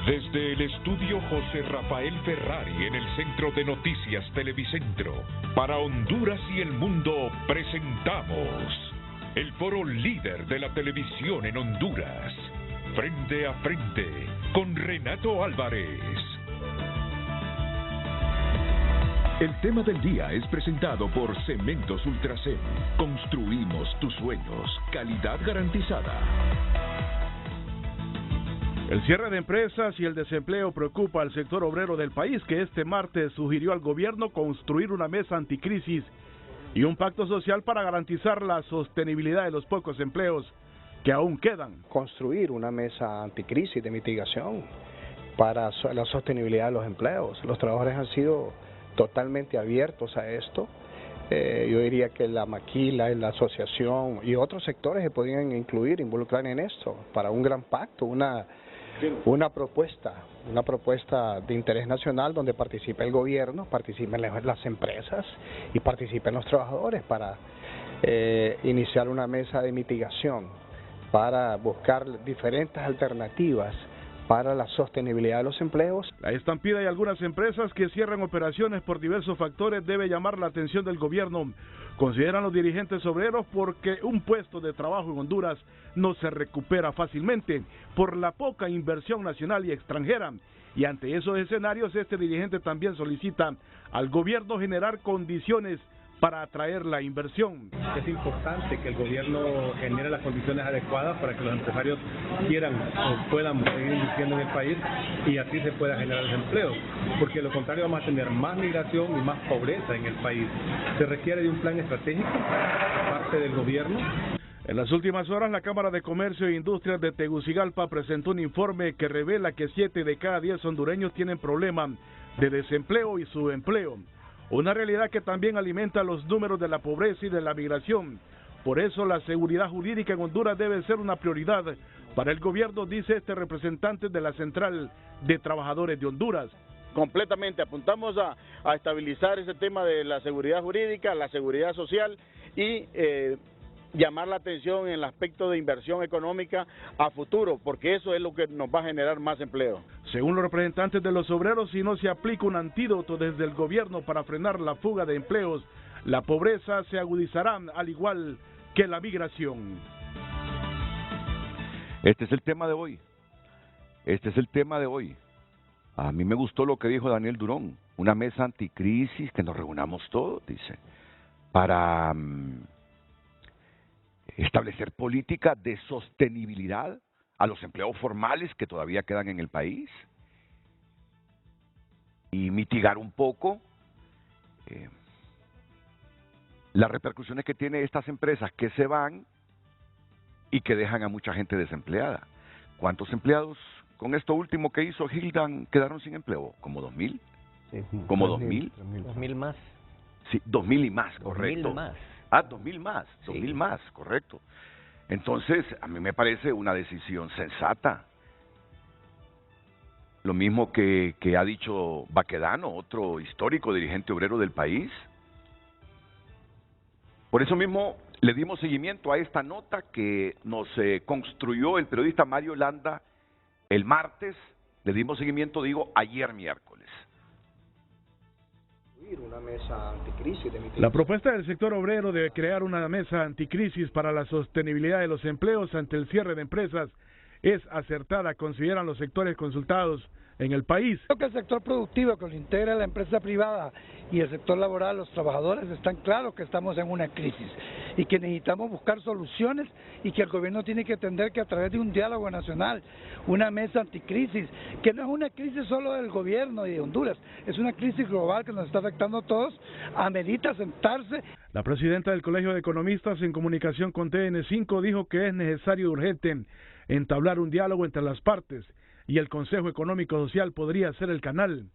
Desde el estudio José Rafael Ferrari en el Centro de Noticias Televicentro, para Honduras y el mundo presentamos el foro líder de la televisión en Honduras, Frente a Frente, con Renato Álvarez. El tema del día es presentado por Cementos Ultracem. Construimos tus sueños, calidad garantizada. El cierre de empresas y el desempleo preocupa al sector obrero del país, que este martes sugirió al gobierno construir una mesa anticrisis y un pacto social para garantizar la sostenibilidad de los pocos empleos que aún quedan. Construir una mesa anticrisis de mitigación para la sostenibilidad de los empleos. Los trabajadores han sido totalmente abiertos a esto. Yo diría que la maquila, la asociación y otros sectores se podrían involucrar en esto para un gran pacto, una propuesta de interés nacional donde participe el gobierno, participen las empresas y participen los trabajadores para iniciar una mesa de mitigación, para buscar diferentes alternativas para la sostenibilidad de los empleos. La estampida y algunas empresas que cierran operaciones por diversos factores debe llamar la atención del gobierno, consideran los dirigentes obreros, porque un puesto de trabajo en Honduras no se recupera fácilmente por la poca inversión nacional y extranjera. Y ante esos escenarios, este dirigente también solicita al gobierno generar condiciones para atraer la inversión. Es importante que el gobierno genere las condiciones adecuadas para que los empresarios quieran o puedan seguir invirtiendo en el país y así se pueda generar desempleo, porque de lo contrario vamos a tener más migración y más pobreza en el país. Se requiere de un plan estratégico por parte del gobierno. En las últimas horas, la Cámara de Comercio e Industrias de Tegucigalpa presentó un informe que revela que 7 de cada 10 hondureños tienen problemas de desempleo y subempleo. Una realidad que también alimenta los números de la pobreza y de la migración. Por eso la seguridad jurídica en Honduras debe ser una prioridad para el gobierno, dice este representante de la Central de Trabajadores de Honduras. Completamente, apuntamos a estabilizar ese tema de la seguridad jurídica, la seguridad social y llamar la atención en el aspecto de inversión económica a futuro, porque eso es lo que nos va a generar más empleo. Según los representantes de los obreros, si no se aplica un antídoto desde el gobierno para frenar la fuga de empleos, la pobreza se agudizará al igual que la migración. Este es el tema de hoy. A mí me gustó lo que dijo Daniel Durón, una mesa anticrisis, que nos reunamos todos, dice, para establecer políticas de sostenibilidad a los empleos formales que todavía quedan en el país y mitigar un poco las repercusiones que tienen estas empresas que se van y que dejan a mucha gente desempleada. ¿Cuántos empleados con esto último que hizo Gildan quedaron sin empleo? ¿Como 2,000? Sí, ¿Como 2,000? 2,000 más. Sí, 2,000 y más, correcto. 2,000 más. 2,000 más, Sí. 2,000 más, correcto. Entonces, a mí me parece una decisión sensata. Lo mismo que ha dicho Baquedano, otro histórico dirigente obrero del país. Por eso mismo le dimos seguimiento a esta nota que nos construyó el periodista Mario Landa el martes. Le dimos seguimiento, ayer miércoles. Una mesa anticrisis de mitigación. La propuesta del sector obrero de crear una mesa anticrisis para la sostenibilidad de los empleos ante el cierre de empresas es acertada, consideran los sectores consultados en el país. Creo que el sector productivo, que lo integra la empresa privada, y el sector laboral, los trabajadores, están claros que estamos en una crisis y que necesitamos buscar soluciones, y que el gobierno tiene que entender que a través de un diálogo nacional, una mesa anticrisis, que no es una crisis solo del gobierno y de Honduras, es una crisis global que nos está afectando a todos, amerita sentarse. La presidenta del Colegio de Economistas, en comunicación con TN5, dijo que es necesario y urgente entablar un diálogo entre las partes, y el Consejo Económico Social podría ser el canal.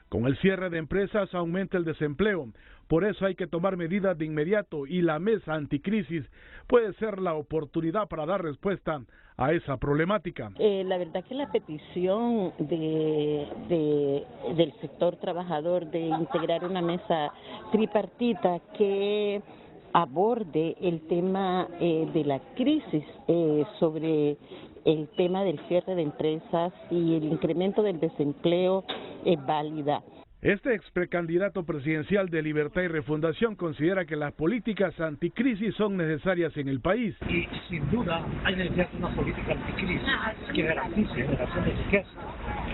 Con el cierre de empresas aumenta el desempleo, por eso hay que tomar medidas de inmediato, y la mesa anticrisis puede ser la oportunidad para dar respuesta a esa problemática. La verdad que la petición del sector trabajador de integrar una mesa tripartita que aborde el tema de la crisis sobre el tema del cierre de empresas y el incremento del desempleo es válida. Este ex precandidato presidencial de Libertad y Refundación considera que las políticas anticrisis son necesarias en el país. Y sin duda hay necesidad de una política anticrisis que garantice generación de riqueza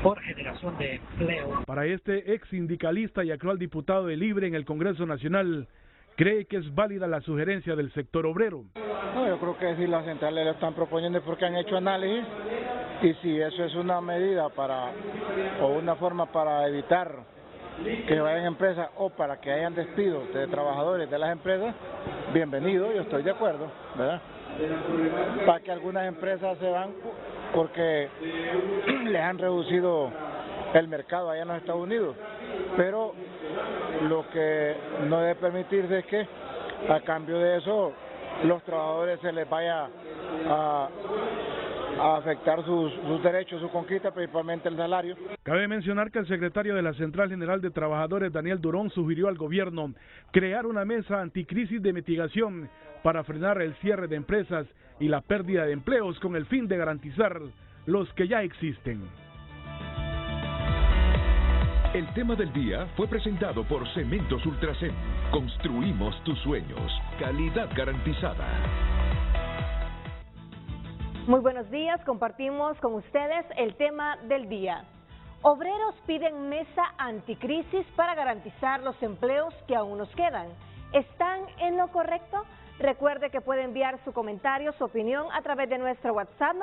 por generación de empleo. Para este ex sindicalista y actual diputado de Libre en el Congreso Nacional, cree que es válida la sugerencia del sector obrero. No, yo creo que si las centrales lo están proponiendo es porque han hecho análisis, y si eso es una medida o una forma para evitar que vayan empresas o para que hayan despidos de trabajadores de las empresas, bienvenido, yo estoy de acuerdo, ¿verdad? Para que algunas empresas se van porque les han reducido el mercado allá en los Estados Unidos, pero lo que no debe permitirse es que a cambio de eso los trabajadores se les vaya a afectar sus derechos, su conquista, principalmente el salario. Cabe mencionar que el secretario de la Central General de Trabajadores, Daniel Durón, sugirió al gobierno crear una mesa anticrisis de mitigación para frenar el cierre de empresas y la pérdida de empleos con el fin de garantizar los que ya existen. El tema del día fue presentado por Cementos Ultracem. Construimos tus sueños. Calidad garantizada. Muy buenos días, compartimos con ustedes el tema del día. Obreros piden mesa anticrisis para garantizar los empleos que aún nos quedan. ¿Están en lo correcto? Recuerde que puede enviar su comentario, su opinión a través de nuestro WhatsApp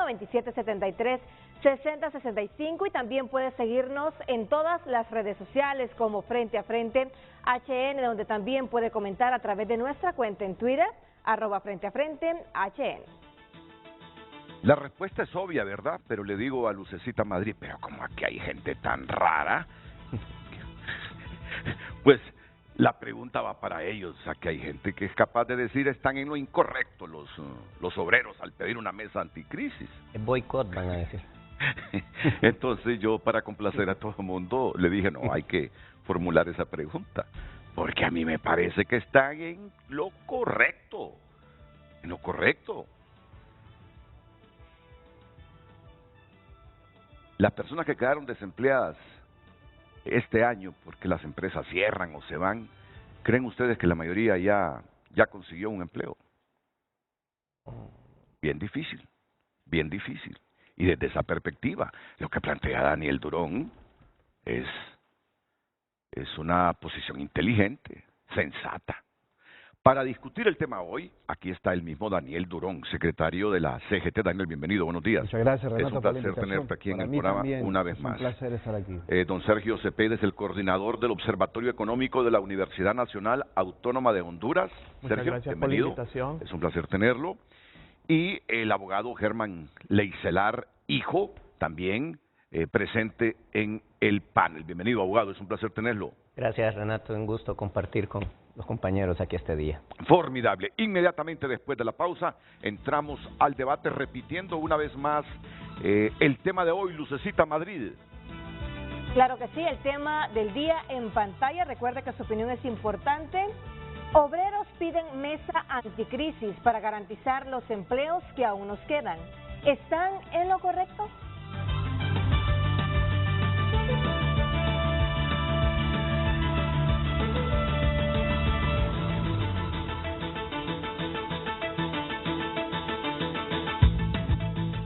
9773-6065 y también puede seguirnos en todas las redes sociales como Frente a Frente HN, donde también puede comentar a través de nuestra cuenta en Twitter, @Frente a Frente HN. La respuesta es obvia, ¿verdad? Pero le digo a Lucecita Madrid, pero como aquí hay gente tan rara, pues la pregunta va para ellos. Aquí hay gente que es capaz de decir están en lo incorrecto los obreros al pedir una mesa anticrisis. El boicot van a decir. Entonces yo, para complacer a todo el mundo, le dije, no, hay que formular esa pregunta, porque a mí me parece que están en lo correcto, en lo correcto. Las personas que quedaron desempleadas este año porque las empresas cierran o se van, ¿creen ustedes que la mayoría ya consiguió un empleo? Bien difícil, bien difícil. Y desde esa perspectiva, lo que plantea Daniel Durón es una posición inteligente, sensata. Para discutir el tema hoy, aquí está el mismo Daniel Durón, secretario de la CGT. Daniel, bienvenido, buenos días. Muchas gracias, Renato. Es un placer tenerte aquí en el programa una vez más. Es un placer estar aquí. Don Sergio Cepeda es el coordinador del Observatorio Económico de la Universidad Nacional Autónoma de Honduras. Muchas Sergio, gracias bienvenido. por la invitación. Es un placer tenerlo. Y el abogado Germán Leicelar, hijo, también presente en el panel. Bienvenido, abogado, es un placer tenerlo. Gracias, Renato, un gusto compartir con los compañeros aquí este día. Formidable. Inmediatamente después de la pausa entramos al debate repitiendo una vez más el tema de hoy, Lucecita Madrid. Claro que sí, el tema del día en pantalla. Recuerde que su opinión es importante. Obreros piden mesa anticrisis para garantizar los empleos que aún nos quedan. ¿Están en lo correcto?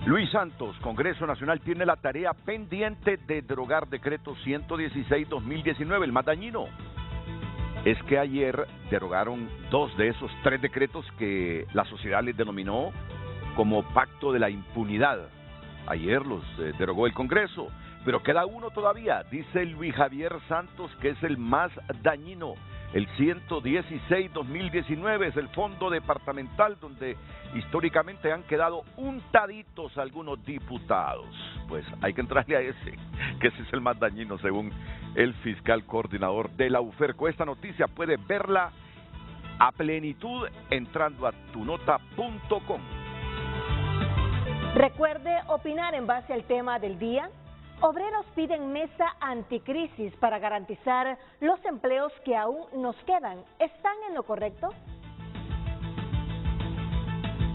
Luis Santos, Congreso Nacional tiene la tarea pendiente de derogar decreto 116-2019, el más dañino. Es que ayer derogaron 2 de esos 3 decretos que la sociedad les denominó como pacto de la impunidad. Ayer los derogó el Congreso, pero queda uno todavía, dice Luis Javier Santos, que es el más dañino. El 116-2019 es el fondo departamental donde históricamente han quedado untaditos algunos diputados. Pues hay que entrarle a ese, que ese es el más dañino según el fiscal coordinador de la UFERCO. Esta noticia puede verla a plenitud entrando a tunota.com. Recuerde opinar en base al tema del día. Obreros piden mesa anticrisis para garantizar los empleos que aún nos quedan. ¿Están en lo correcto?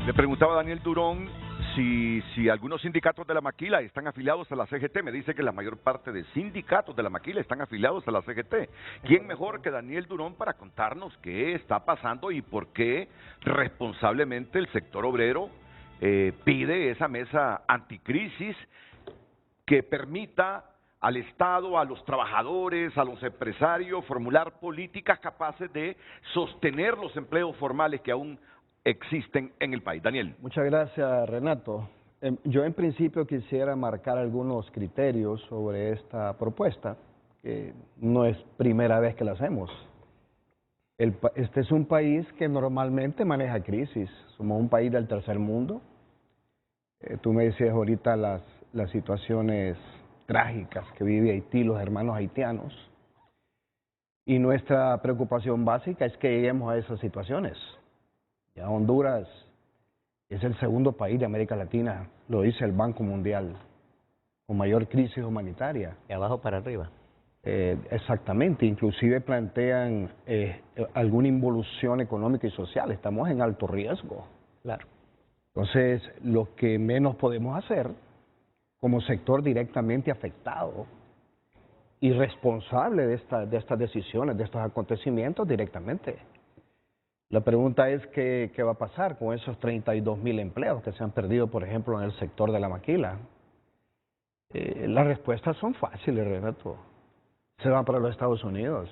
Le preguntaba a Daniel Durón si algunos sindicatos de la maquila están afiliados a la CGT. Me dice que la mayor parte de sindicatos de la maquila están afiliados a la CGT. ¿Quién mejor que Daniel Durón para contarnos qué está pasando y por qué responsablemente el sector obrero pide esa mesa anticrisis que permita al Estado, a los trabajadores, a los empresarios formular políticas capaces de sostener los empleos formales que aún existen en el país? Daniel. Muchas gracias, Renato. Yo en principio quisiera marcar algunos criterios sobre esta propuesta, que no es primera vez que la hacemos. Este es un país que normalmente maneja crisis. Somos un país del tercer mundo. Tú me decías ahorita las situaciones trágicas que vive Haití, los hermanos haitianos. Y nuestra preocupación básica es que lleguemos a esas situaciones. Ya Honduras es el segundo país de América Latina, lo dice el Banco Mundial, con mayor crisis humanitaria. De abajo para arriba. Exactamente, inclusive plantean alguna involución económica y social. Estamos en alto riesgo. Claro. Entonces, lo que menos podemos hacer como sector directamente afectado y responsable de estas decisiones, de estos acontecimientos directamente. La pregunta es ¿qué va a pasar con esos 32.000 empleos que se han perdido, por ejemplo, en el sector de la maquila? Las respuestas son fáciles, Renato. ¿Se van para los Estados Unidos?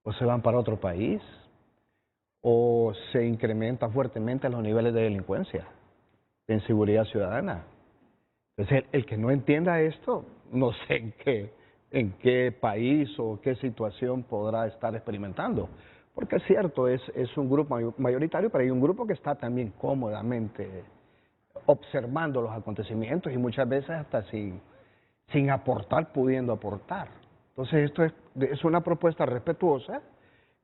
¿O se van para otro país? ¿O se incrementan fuertemente los niveles de delincuencia, de inseguridad ciudadana? Entonces, el que no entienda esto, no sé en qué país o qué situación podrá estar experimentando. Porque es cierto, es un grupo mayoritario, pero hay un grupo que está también cómodamente observando los acontecimientos y muchas veces hasta sin aportar, pudiendo aportar. Entonces esto es una propuesta respetuosa.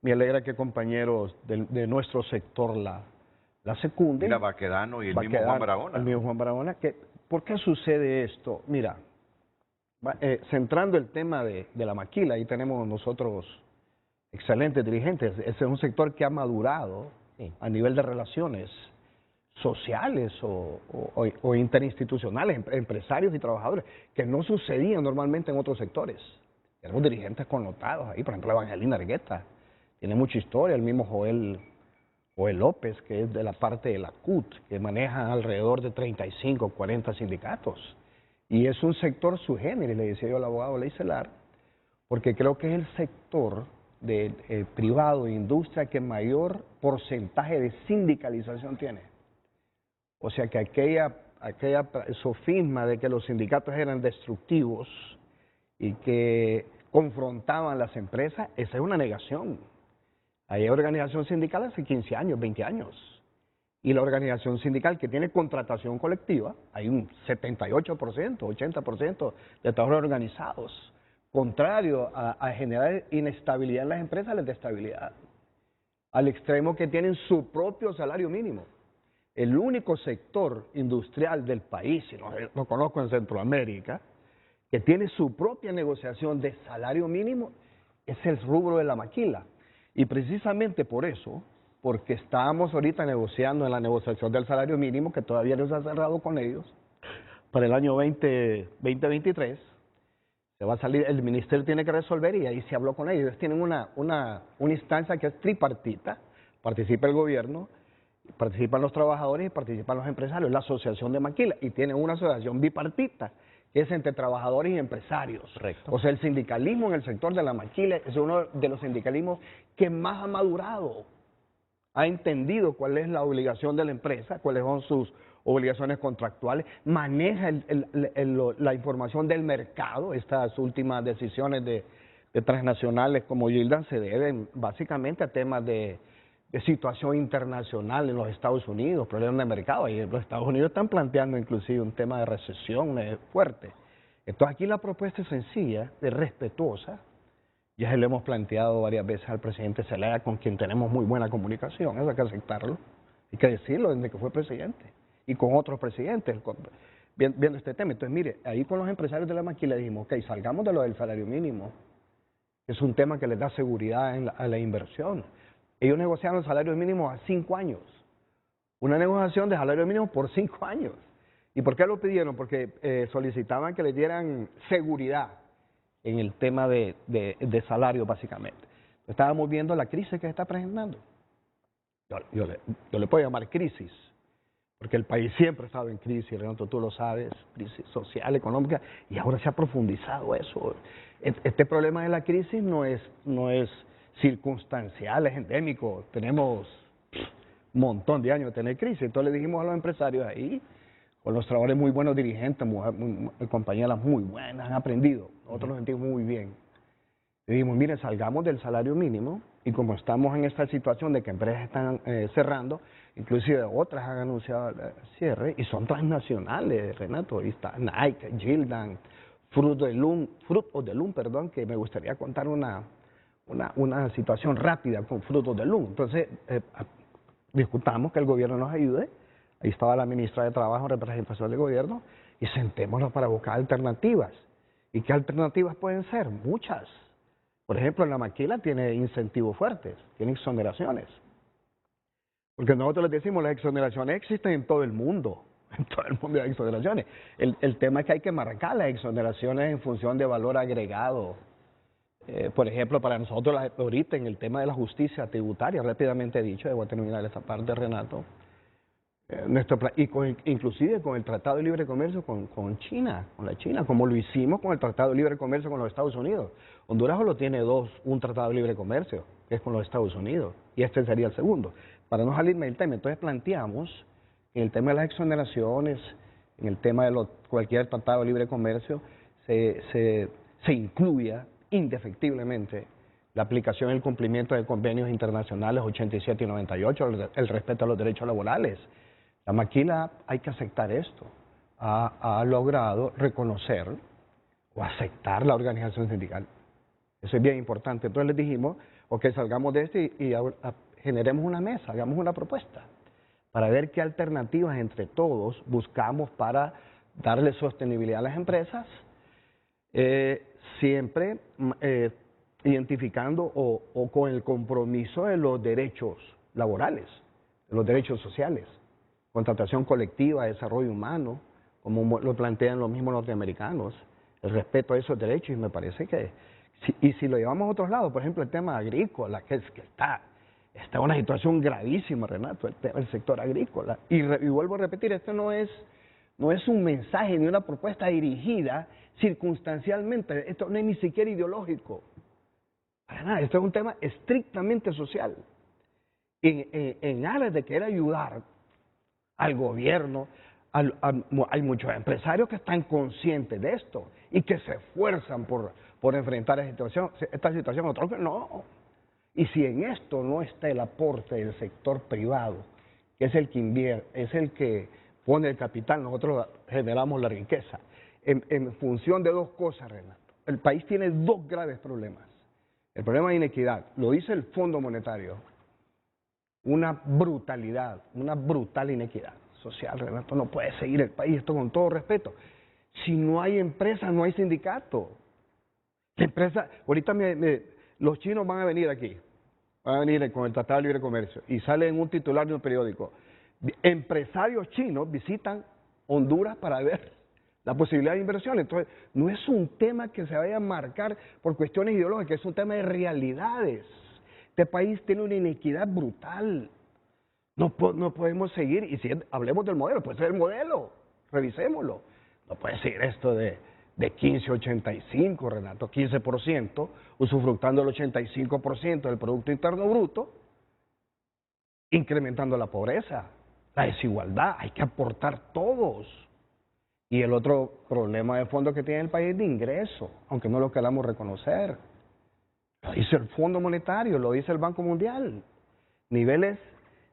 Me alegra que compañeros de nuestro sector la secunden. Mira, Baquedano y el mismo Juan Barahona. El mismo Juan Barahona. ¿Por qué sucede esto? Mira, centrando el tema de la maquila, ahí tenemos nosotros excelentes dirigentes. Ese es un sector que ha madurado a nivel de relaciones sociales o interinstitucionales, empresarios y trabajadores, que no sucedían normalmente en otros sectores. Tenemos dirigentes connotados ahí, por ejemplo, Evangelina Argueta, tiene mucha historia, el mismo Joel López, que es de la parte de la CUT, que maneja alrededor de 35 o 40 sindicatos. Y es un sector sui generis, le decía yo al abogado Leicelar, porque creo que es el sector privado de industria que mayor porcentaje de sindicalización tiene. O sea que aquella sofisma de que los sindicatos eran destructivos y que confrontaban las empresas, esa es una negación. Hay organización sindical hace 15 años, 20 años. Y la organización sindical que tiene contratación colectiva, hay un 78%, 80% de trabajadores organizados. Contrario a generar inestabilidad en las empresas, les da estabilidad. Al extremo que tienen su propio salario mínimo. El único sector industrial del país, y lo conozco en Centroamérica, que tiene su propia negociación de salario mínimo, es el rubro de la maquila. Y precisamente por eso, porque estamos ahorita negociando en la negociación del salario mínimo, que todavía no se ha cerrado con ellos, para el año 2023, se va a salir, el ministerio tiene que resolver y ahí se habló con ellos. Ellos tienen una instancia que es tripartita, participa el gobierno, participan los trabajadores y participan los empresarios, la asociación de maquila, y tienen una asociación bipartita, que es entre trabajadores y empresarios. Correcto. O sea, el sindicalismo en el sector de la maquila es uno de los sindicalismos que más ha madurado, ha entendido cuál es la obligación de la empresa, cuáles son sus obligaciones contractuales, maneja la información del mercado. Estas últimas decisiones de transnacionales como Gildan se deben básicamente a temas de situación internacional en los Estados Unidos, problemas de mercado. Y los Estados Unidos están planteando inclusive un tema de recesión fuerte. Entonces aquí la propuesta es sencilla, es respetuosa. Ya se lo hemos planteado varias veces al presidente Zelaya, con quien tenemos muy buena comunicación, eso hay que aceptarlo, hay que decirlo desde que fue presidente, y con otros presidentes, viendo este tema. Entonces mire, ahí con los empresarios de la maquila dijimos, ok, salgamos de lo del salario mínimo, es un tema que les da seguridad a la inversión. Ellos negociaron salarios mínimos a 5 años, una negociación de salario mínimo por 5 años. ¿Y por qué lo pidieron? Porque solicitaban que les dieran seguridad en el tema de salario, básicamente. Estábamos viendo la crisis que se está presentando. Yo le puedo llamar crisis, porque el país siempre ha estado en crisis, Renato, tú lo sabes, crisis social, económica, y ahora se ha profundizado eso. Este problema de la crisis no es circunstancial, es endémico. Tenemos un montón de años de tener crisis. Entonces le dijimos a los empresarios ahí, con los trabajadores muy buenos dirigentes, compañeras muy buenas, han aprendido. Nosotros nos sentimos muy bien. Le dijimos, mire, salgamos del salario mínimo, y como estamos en esta situación de que empresas están cerrando, inclusive otras han anunciado el cierre, y son transnacionales, Renato. Ahí está Nike, Gildan, Fruit of the Loom, perdón, que me gustaría contar una situación rápida con Fruit of the Loom. Entonces, discutamos que el gobierno nos ayude. Ahí estaba la ministra de Trabajo en representación del gobierno, y sentémonos para buscar alternativas. ¿Y qué alternativas pueden ser? Muchas. Por ejemplo, la maquila tiene incentivos fuertes, tiene exoneraciones. Porque nosotros les decimos, las exoneraciones existen en todo el mundo. En todo el mundo hay exoneraciones. El tema es que hay que marcar las exoneraciones en función de valor agregado. Por ejemplo, para nosotros ahorita en el tema de la justicia tributaria, rápidamente dicho, debo terminar esta parte, Renato, inclusive con el Tratado de Libre Comercio con China, con la China, como lo hicimos con el Tratado de Libre Comercio con los Estados Unidos. Honduras solo tiene un Tratado de Libre Comercio, que es con los Estados Unidos, y este sería el segundo. Para no salirme del tema, entonces planteamos en el tema de las exoneraciones, en el tema de cualquier Tratado de Libre Comercio, se incluya indefectiblemente la aplicación y el cumplimiento de convenios internacionales 87 y 98, el respeto a los derechos laborales. La maquila, hay que aceptar esto, ha logrado reconocer o aceptar la organización sindical. Eso es bien importante. Entonces les dijimos, ok, salgamos de esto y generemos una mesa, hagamos una propuesta para ver qué alternativas entre todos buscamos para darle sostenibilidad a las empresas, siempre identificando o con el compromiso de los derechos laborales, de los derechos sociales. Contratación colectiva, desarrollo humano, como lo plantean los mismos norteamericanos, el respeto a esos derechos, y me parece que, si lo llevamos a otros lados, por ejemplo el tema agrícola, que está en una situación gravísima, Renato, el sector agrícola, y vuelvo a repetir, esto no es un mensaje ni una propuesta dirigida circunstancialmente, esto no es ni siquiera ideológico, para nada, esto es un tema estrictamente social, en aras de querer ayudar al gobierno. Hay muchos empresarios que están conscientes de esto y que se esfuerzan por enfrentar esta situación, otros que no. Y si en esto no está el aporte del sector privado, que es el que invierte, es el que pone el capital, nosotros generamos la riqueza. En función de dos cosas, Renato. El país tiene dos graves problemas. El problema de inequidad, lo dice el Fondo Monetario, una brutal inequidad social, Renato. No puede seguir el país, esto con todo respeto. Si no hay empresa, no hay sindicato. La empresa, ahorita los chinos van a venir aquí, van a venir con el Tratado de Libre Comercio, y sale en un titular de un periódico, empresarios chinos visitan Honduras para ver la posibilidad de inversión. Entonces, no es un tema que se vaya a marcar por cuestiones ideológicas, es un tema de realidades. Este país tiene una inequidad brutal. No podemos seguir, y si hablemos del modelo, pues es el modelo, revisémoslo. No puede seguir esto de 15-85, Renato, 15%, usufructando el 85% del Producto Interno Bruto, incrementando la pobreza, la desigualdad, hay que aportar todos. Y el otro problema de fondo que tiene el país es de ingreso, aunque no lo queramos reconocer. Lo dice el Fondo Monetario, lo dice el Banco Mundial. Niveles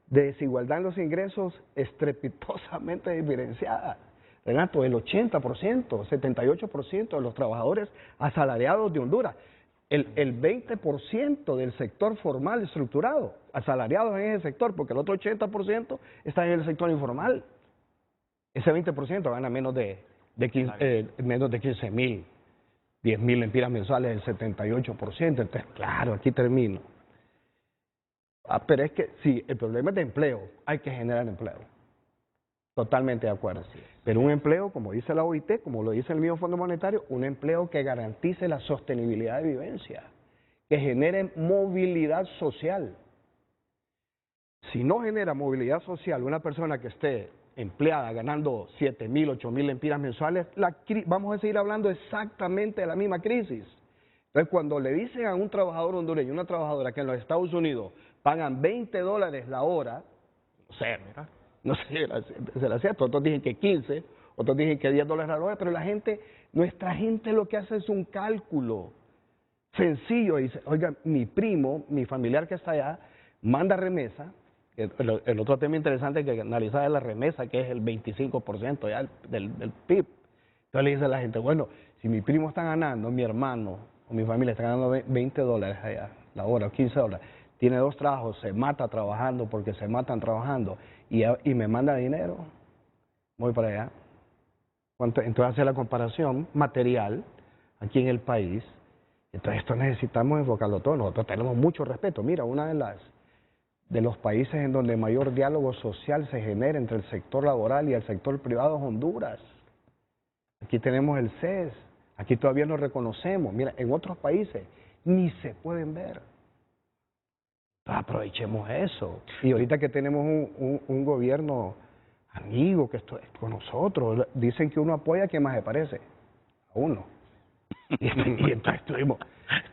de desigualdad en los ingresos estrepitosamente diferenciadas. Renato, el 80%, 78% de los trabajadores asalariados de Honduras, el 20% del sector formal estructurado, asalariados en ese sector, porque el otro 80% está en el sector informal. Ese 20% gana menos de 15,000, 10,000 lempiras mensuales, el 78%. Entonces, claro, aquí termino. Pero es que sí, el problema es de empleo, hay que generar empleo. Totalmente de acuerdo. Pero un empleo, como dice la OIT, como lo dice el mismo Fondo Monetario, un empleo que garantice la sostenibilidad de vivencia, que genere movilidad social. Si no genera movilidad social, una persona que esté empleada ganando 7.000, 8.000 lempiras mensuales, vamos a seguir hablando exactamente de la misma crisis. Entonces, cuando le dicen a un trabajador hondureño, una trabajadora que en los Estados Unidos pagan $20 la hora, no sé, será cierto, otros dicen que 15, otros dicen que $10 la hora, pero nuestra gente lo que hace es un cálculo sencillo, y dice, oiga, mi primo, mi familiar que está allá, manda remesa. El otro tema interesante que analizar es la remesa, que es el 25% ya del PIB. Entonces le dice a la gente, bueno, si mi primo está ganando, mi hermano o mi familia está ganando $20 allá, la hora, o $15, tiene 2 trabajos, se mata trabajando porque se matan trabajando y me manda dinero, voy para allá. Entonces hace la comparación material aquí en el país. Entonces esto necesitamos enfocarlo todo. Nosotros tenemos mucho respeto. Mira, una de los países en donde mayor diálogo social se genera entre el sector laboral y el sector privado es Honduras. Aquí tenemos el CES, aquí todavía no reconocemos. Mira, en otros países ni se pueden ver. Aprovechemos eso. Y ahorita que tenemos un gobierno amigo que está con nosotros, dicen que uno apoya a quien más se parece a uno. Y entonces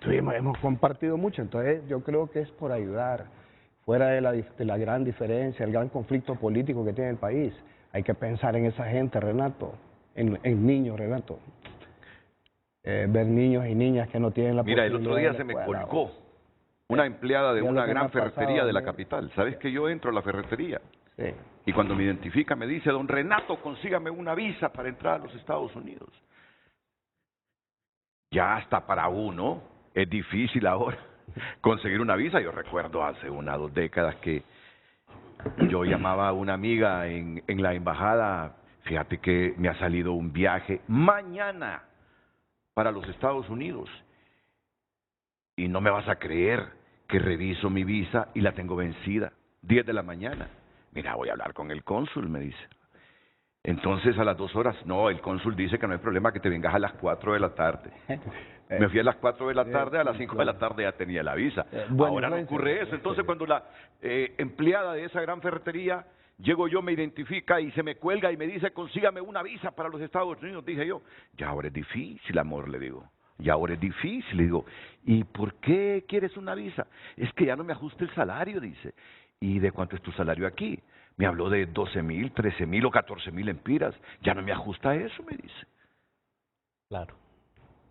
hemos compartido mucho. Entonces yo creo que es por ayudar. Fuera de la gran diferencia, el gran conflicto político que tiene el país, hay que pensar en esa gente, Renato, en niños, Renato. Ver niños y niñas que no tienen la posibilidad. Mira, el otro día se me colgó una empleada de una gran ferretería de la capital. ¿Sabes que yo entro a la ferretería? Sí. Y cuando me identifica me dice, don Renato, consígame una visa para entrar a los Estados Unidos. Ya hasta para uno es difícil ahora conseguir una visa. Yo recuerdo hace 1 o 2 décadas que yo llamaba a una amiga en la embajada, fíjate que me ha salido un viaje mañana para los Estados Unidos. Y no me vas a creer que reviso mi visa y la tengo vencida, 10 de la mañana. Mira, voy a hablar con el cónsul, me dice. Entonces a las 2 horas, no, el cónsul dice que no hay problema, que te vengas a las 4 de la tarde. Me fui a las 4 de la tarde, a las 5 de la tarde ya tenía la visa. Ahora no ocurre eso. Entonces cuando la empleada de esa gran ferretería, llego yo, me identifica y se me cuelga y me dice, consígame una visa para los Estados Unidos, dije yo, ya ahora es difícil, amor, le digo. Ya ahora es difícil, le digo, ¿y por qué quieres una visa? Es que ya no me ajusta el salario, dice. ¿Y de cuánto es tu salario aquí? Me habló de 12.000, 13.000 o 14.000 lempiras. Ya no me ajusta eso, me dice. Claro.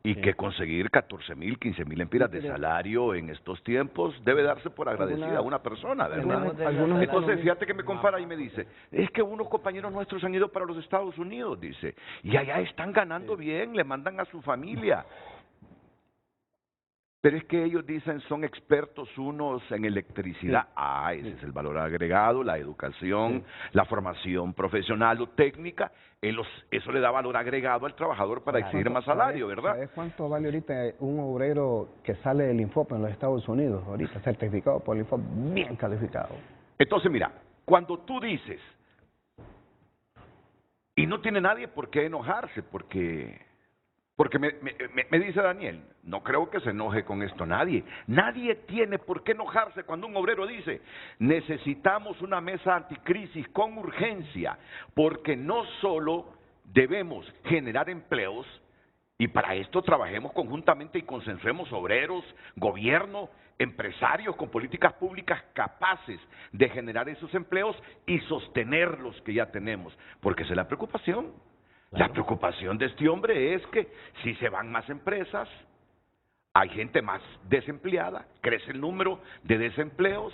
Y que conseguir 14.000, 15.000 lempiras de salario en estos tiempos debe darse por agradecida a una persona, ¿verdad? Entonces, fíjate que me compara y me dice, es que unos compañeros nuestros han ido para los Estados Unidos, dice, y allá están ganando bien, le mandan a su familia. Pero es que ellos dicen son expertos unos en electricidad. Ese es el valor agregado, la educación, la formación profesional o técnica. Eso le da valor agregado al trabajador para exigir más salario, ¿verdad? ¿Sabes cuánto vale ahorita un obrero que sale del Infope en los Estados Unidos? Ahorita certificado por el Infope, bien calificado. Entonces, mira, cuando tú dices, y no tiene nadie por qué enojarse, porque me dice Daniel, no creo que se enoje con esto nadie. Nadie tiene por qué enojarse cuando un obrero dice, necesitamos una mesa anticrisis con urgencia, porque no solo debemos generar empleos, y para esto trabajemos conjuntamente y consensuemos obreros, gobierno, empresarios con políticas públicas capaces de generar esos empleos y sostener los que ya tenemos, porque esa es la preocupación. La preocupación de este hombre es que si se van más empresas, hay gente más desempleada, crece el número de desempleos,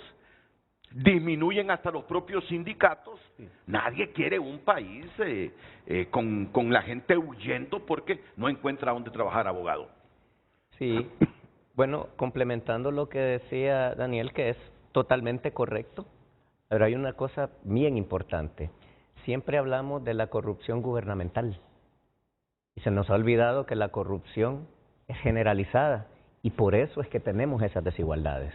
disminuyen hasta los propios sindicatos. Nadie quiere un país con la gente huyendo porque no encuentra dónde trabajar, abogado. Sí, bueno, complementando lo que decía Daniel, que es totalmente correcto, pero hay una cosa bien importante. Siempre hablamos de la corrupción gubernamental y se nos ha olvidado que la corrupción es generalizada y por eso es que tenemos esas desigualdades.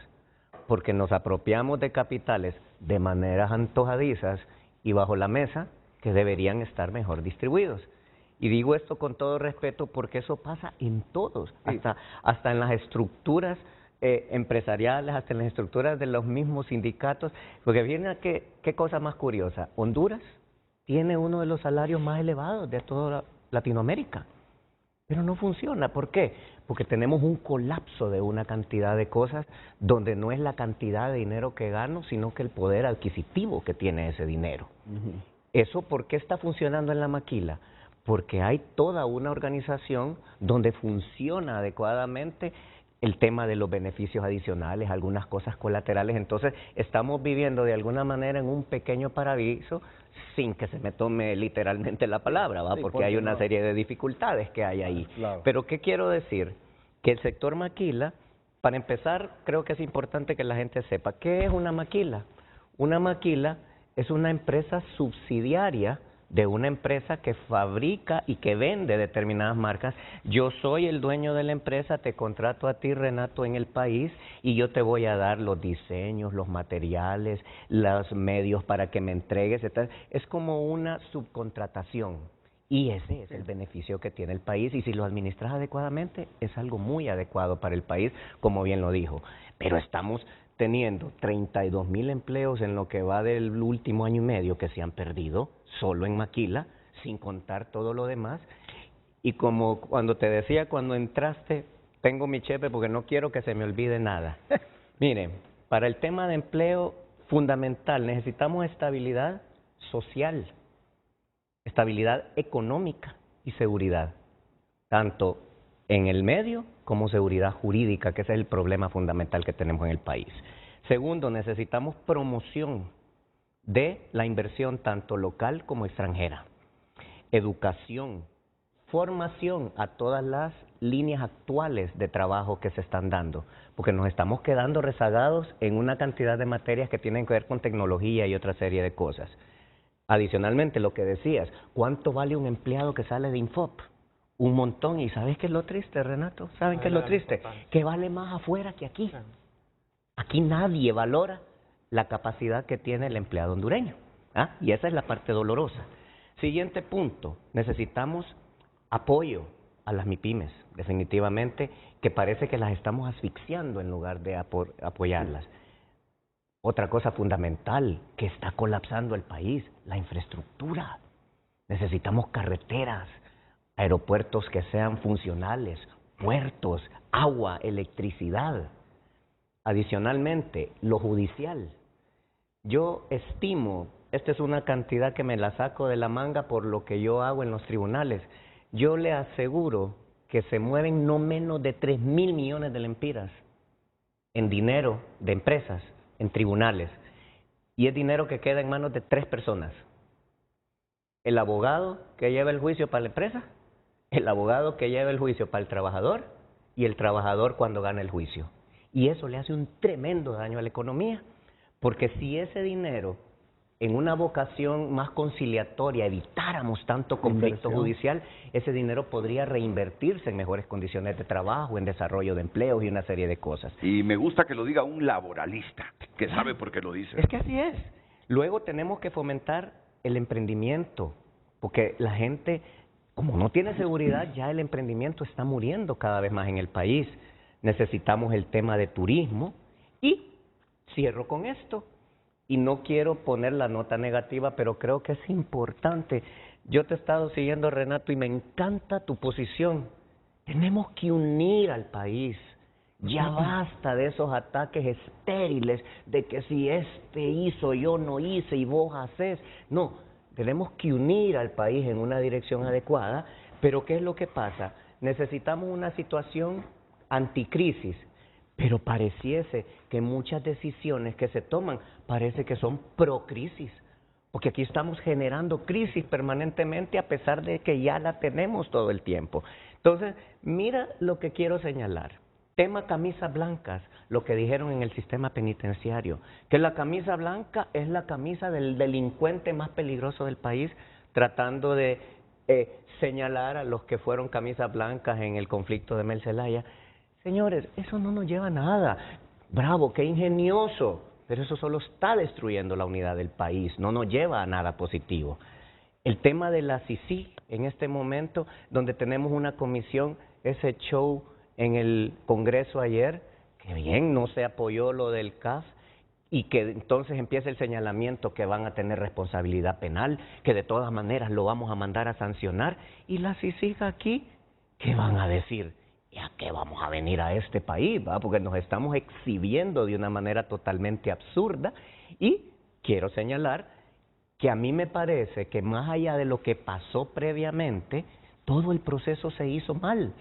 porque nos apropiamos de capitales de maneras antojadizas y bajo la mesa que deberían estar mejor distribuidos. Y digo esto con todo respeto porque eso pasa en todos, hasta en las estructuras empresariales, hasta en las estructuras de los mismos sindicatos, porque viene a qué cosa más curiosa. Honduras tiene uno de los salarios más elevados de toda Latinoamérica, pero no funciona. ¿Por qué? Porque tenemos un colapso de una cantidad de cosas donde no es la cantidad de dinero que gano, sino que el poder adquisitivo que tiene ese dinero. ¿Eso por qué está funcionando en la maquila? Porque hay toda una organización donde funciona adecuadamente el tema de los beneficios adicionales, algunas cosas colaterales. Entonces, estamos viviendo de alguna manera en un pequeño paraíso sin que se me tome literalmente la palabra, ¿va? Porque hay una serie de dificultades que hay ahí. Claro. Pero, ¿qué quiero decir? Que el sector maquila, para empezar, creo que es importante que la gente sepa, ¿qué es una maquila? Una maquila es una empresa subsidiaria de una empresa que fabrica y que vende determinadas marcas. Yo soy el dueño de la empresa, te contrato a ti, Renato, en el país, y yo te voy a dar los diseños, los materiales, los medios para que me entregues, etc. Es como una subcontratación, y ese es el beneficio que tiene el país, y si lo administras adecuadamente, es algo muy adecuado para el país, como bien lo dijo. Pero estamos teniendo 32,000 empleos en lo que va del último año y medio que se han perdido, solo en maquila, sin contar todo lo demás. Y como cuando te decía, cuando entraste, tengo mi chepe porque no quiero que se me olvide nada. Miren, para el tema de empleo fundamental, necesitamos estabilidad social, estabilidad económica y seguridad, tanto en el medio como seguridad jurídica, que ese es el problema fundamental que tenemos en el país. Segundo, necesitamos promoción de la inversión tanto local como extranjera. Educación, formación a todas las líneas actuales de trabajo que se están dando, porque nos estamos quedando rezagados en una cantidad de materias que tienen que ver con tecnología y otra serie de cosas. Adicionalmente, lo que decías, ¿cuánto vale un empleado que sale de Infop? Un montón. ¿Y sabes qué es lo triste, Renato? ¿Saben qué es lo triste? Que vale más afuera que aquí. Aquí nadie valora la capacidad que tiene el empleado hondureño. Y esa es la parte dolorosa. Siguiente punto, necesitamos apoyo a las MIPYMES, definitivamente, que parece que las estamos asfixiando en lugar de apoyarlas. Otra cosa fundamental que está colapsando el país, la infraestructura. Necesitamos carreteras, aeropuertos que sean funcionales, puertos, agua, electricidad. Adicionalmente, lo judicial. Yo estimo, esta es una cantidad que me la saco de la manga por lo que yo hago en los tribunales, yo le aseguro que se mueven no menos de 3,000 millones de lempiras en dinero de empresas, en tribunales, y es dinero que queda en manos de 3 personas. El abogado que lleva el juicio para la empresa, el abogado que lleva el juicio para el trabajador y el trabajador cuando gana el juicio. Y eso le hace un tremendo daño a la economía, porque si ese dinero, en una vocación más conciliatoria, evitáramos tanto conflicto judicial, ese dinero podría reinvertirse en mejores condiciones de trabajo, en desarrollo de empleos y una serie de cosas. Y me gusta que lo diga un laboralista, que sabe por qué lo dice. Es que así es. Luego tenemos que fomentar el emprendimiento, porque la gente, como no tiene seguridad, ya el emprendimiento está muriendo cada vez más en el país. Necesitamos el tema de turismo y cierro con esto. Y no quiero poner la nota negativa, pero creo que es importante. Yo te he estado siguiendo, Renato, y me encanta tu posición. Tenemos que unir al país. Ya basta de esos ataques estériles, de que si este hizo, yo no hice y vos haces. No, tenemos que unir al país en una dirección adecuada, pero ¿qué es lo que pasa? Necesitamos una situación anticrisis, pero pareciese que muchas decisiones que se toman parece que son pro-crisis, porque aquí estamos generando crisis permanentemente a pesar de que ya la tenemos todo el tiempo. Entonces, mira lo que quiero señalar. Tema camisas blancas, lo que dijeron en el sistema penitenciario, que la camisa blanca es la camisa del delincuente más peligroso del país, tratando de señalar a los que fueron camisas blancas en el conflicto de Mel Zelaya. Señores, eso no nos lleva a nada. bravo, qué ingenioso, pero eso solo está destruyendo la unidad del país, no nos lleva a nada positivo. El tema de la CICI, en este momento, donde tenemos una comisión, ese show en el Congreso ayer, que bien, no se apoyó lo del CAF, y que entonces empieza el señalamiento que van a tener responsabilidad penal, que de todas maneras lo vamos a mandar a sancionar, y la CICIG aquí, ¿qué van a decir? ¿Y a qué vamos a venir a este país? ¿Va? Porque nos estamos exhibiendo de una manera totalmente absurda, y quiero señalar que a mí me parece que más allá de lo que pasó previamente, todo el proceso se hizo mal,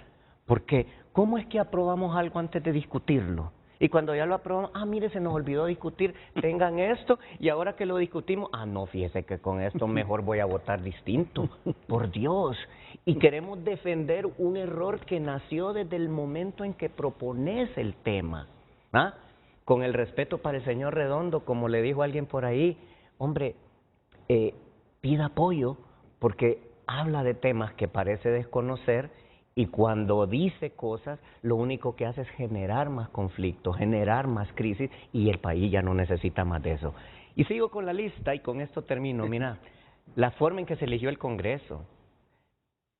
porque ¿cómo es que aprobamos algo antes de discutirlo? Y cuando ya lo aprobamos, mire, se nos olvidó discutir, tengan esto, y ahora que lo discutimos, no, fíjese que con esto mejor voy a votar distinto, por Dios. Y queremos defender un error que nació desde el momento en que propones el tema. Con el respeto para el señor Redondo, como le dijo alguien por ahí, hombre, pida apoyo, porque habla de temas que parece desconocer, y cuando dice cosas, lo único que hace es generar más conflictos, generar más crisis, y el país ya no necesita más de eso. Y sigo con la lista, y con esto termino. Mira, la forma en que se eligió el Congreso,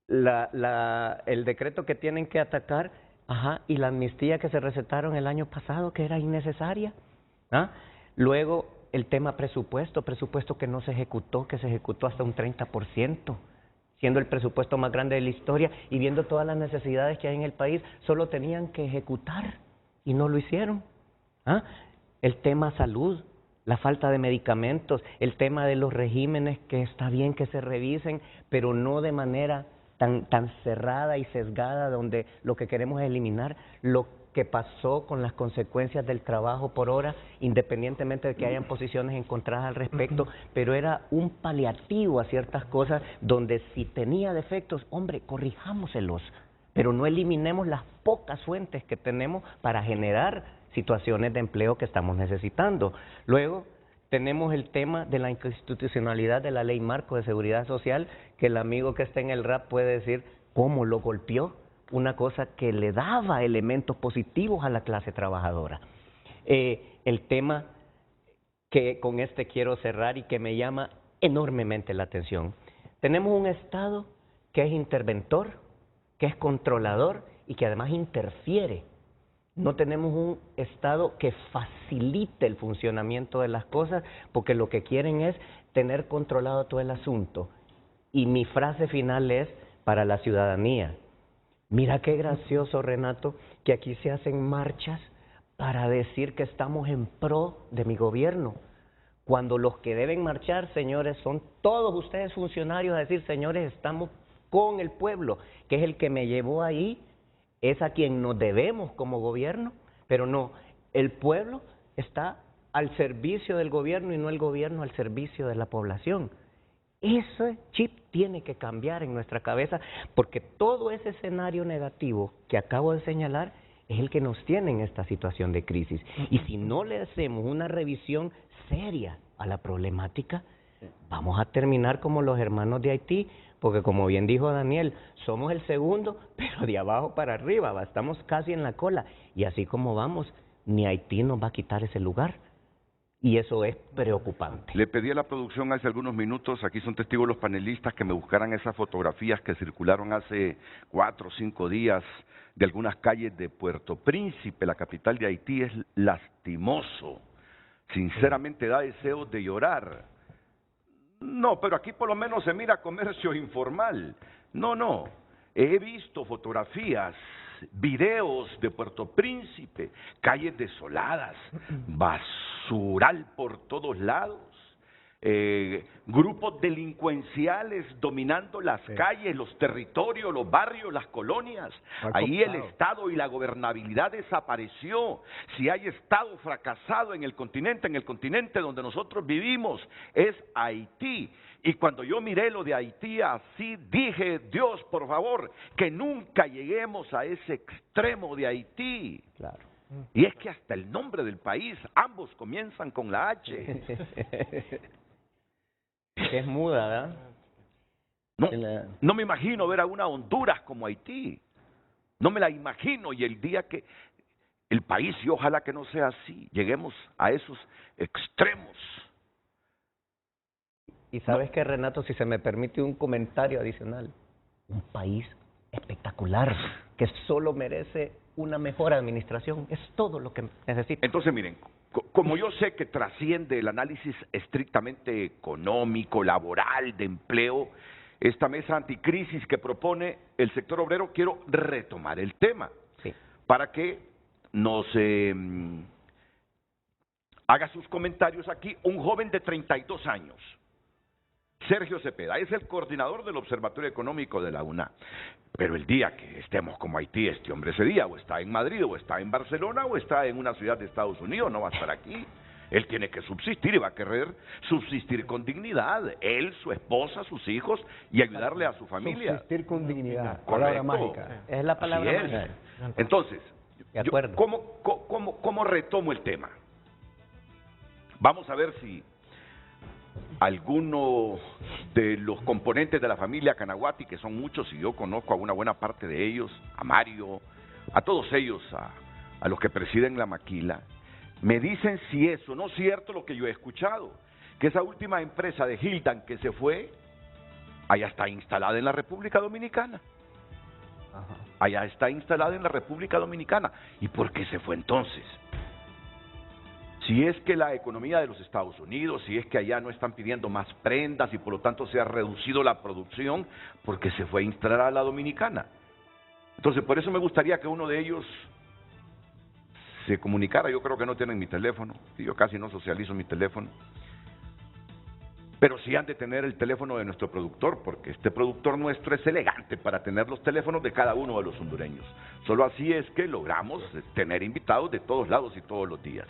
el decreto que tienen que atacar, y la amnistía que se recetaron el año pasado, que era innecesaria. Luego, el tema presupuesto que no se ejecutó, que se ejecutó hasta un 30%. Siendo el presupuesto más grande de la historia y viendo todas las necesidades que hay en el país, solo tenían que ejecutar y no lo hicieron. El tema salud, la falta de medicamentos, el tema de los regímenes, que está bien que se revisen, pero no de manera tan cerrada y sesgada, donde lo que queremos es eliminar lo que pasó con las consecuencias del trabajo por hora, independientemente de que hayan posiciones encontradas al respecto, pero era un paliativo a ciertas cosas donde si tenía defectos, hombre, corrijámoselos, pero no eliminemos las pocas fuentes que tenemos para generar situaciones de empleo que estamos necesitando. Luego, tenemos el tema de la inconstitucionalidad de la Ley Marco de Seguridad Social, que el amigo que está en el rap puede decir cómo lo golpeó, una cosa que le daba elementos positivos a la clase trabajadora. El tema que con este quiero cerrar y que me llama enormemente la atención. Tenemos un Estado que es interventor, que es controlador y que además interfiere. No tenemos un Estado que facilite el funcionamiento de las cosas, porque lo que quieren es tener controlado todo el asunto. Y mi frase final es para la ciudadanía. Mira qué gracioso, Renato, que aquí se hacen marchas para decir que estamos en pro de mi gobierno, cuando los que deben marchar, señores, son todos ustedes funcionarios, a decir, señores, estamos con el pueblo, que es el que me llevó ahí, es a quien nos debemos como gobierno, pero no, el pueblo está al servicio del gobierno y no el gobierno al servicio de la población. Ese chip tiene que cambiar en nuestra cabeza, porque todo ese escenario negativo que acabo de señalar es el que nos tiene en esta situación de crisis. Y si no le hacemos una revisión seria a la problemática, vamos a terminar como los hermanos de Haití, porque como bien dijo Daniel, somos el segundo, pero de abajo para arriba, estamos casi en la cola. Y así como vamos, ni Haití nos va a quitar ese lugar. Y eso es preocupante. Le pedí a la producción hace algunos minutos, aquí son testigos los panelistas, que me buscaran esas fotografías que circularon hace 4 o 5 días de algunas calles de Puerto Príncipe, la capital de Haití. Es lastimoso. Sinceramente da deseos de llorar. No, pero aquí por lo menos se mira comercio informal. No. He visto fotografías, videos de Puerto Príncipe, calles desoladas, basural por todos lados, grupos delincuenciales dominando las calles, los territorios, los barrios, las colonias. Ahí el Estado y la gobernabilidad desapareció. Si hay Estado fracasado en el continente donde nosotros vivimos, es Haití. Y cuando yo miré lo de Haití, así dije, Dios, por favor, que nunca lleguemos a ese extremo de Haití. Claro. Y es que hasta el nombre del país, ambos comienzan con la H. Es muda, ¿verdad? No me imagino ver a una Honduras como Haití. No me la imagino. Y el día que el país y ojalá que no sea así, lleguemos a esos extremos. Y sabes que, Renato, si se me permite un comentario adicional, un país espectacular que solo merece una mejor administración, es todo lo que necesita. Entonces, miren, como yo sé que trasciende el análisis estrictamente económico, laboral, de empleo, esta mesa anticrisis que propone el sector obrero, quiero retomar el tema para que nos haga sus comentarios aquí un joven de 32 años. Sergio Cepeda es el coordinador del Observatorio Económico de la UNA. Pero el día que estemos como Haití, este hombre ese día o está en Madrid, o está en Barcelona, o está en una ciudad de Estados Unidos, no va a estar aquí. Él tiene que subsistir y va a querer subsistir con dignidad. Él, su esposa, sus hijos y ayudarle a su familia. Subsistir con dignidad, palabra mágica. Es la palabra mágica. Entonces, ¿cómo retomo el tema? Vamos a ver si alguno de los componentes de la familia Canaguati, que son muchos y yo conozco a una buena parte de ellos, a Mario, a todos ellos, a los que presiden la maquila, me dicen si eso no es cierto lo que yo he escuchado, que esa última empresa de Hildan que se fue, allá está instalada en la República Dominicana. Allá está instalada en la República Dominicana. ¿Y por qué se fue entonces? Si es que la economía de los Estados Unidos, si es que allá no están pidiendo más prendas y por lo tanto se ha reducido la producción, porque se fue a instalar a la Dominicana. Entonces, por eso me gustaría que uno de ellos se comunicara. Yo creo que no tienen mi teléfono, y yo casi no socializo mi teléfono. Pero sí han de tener el teléfono de nuestro productor, porque este productor nuestro es elegante para tener los teléfonos de cada uno de los hondureños. Solo así es que logramos tener invitados de todos lados y todos los días,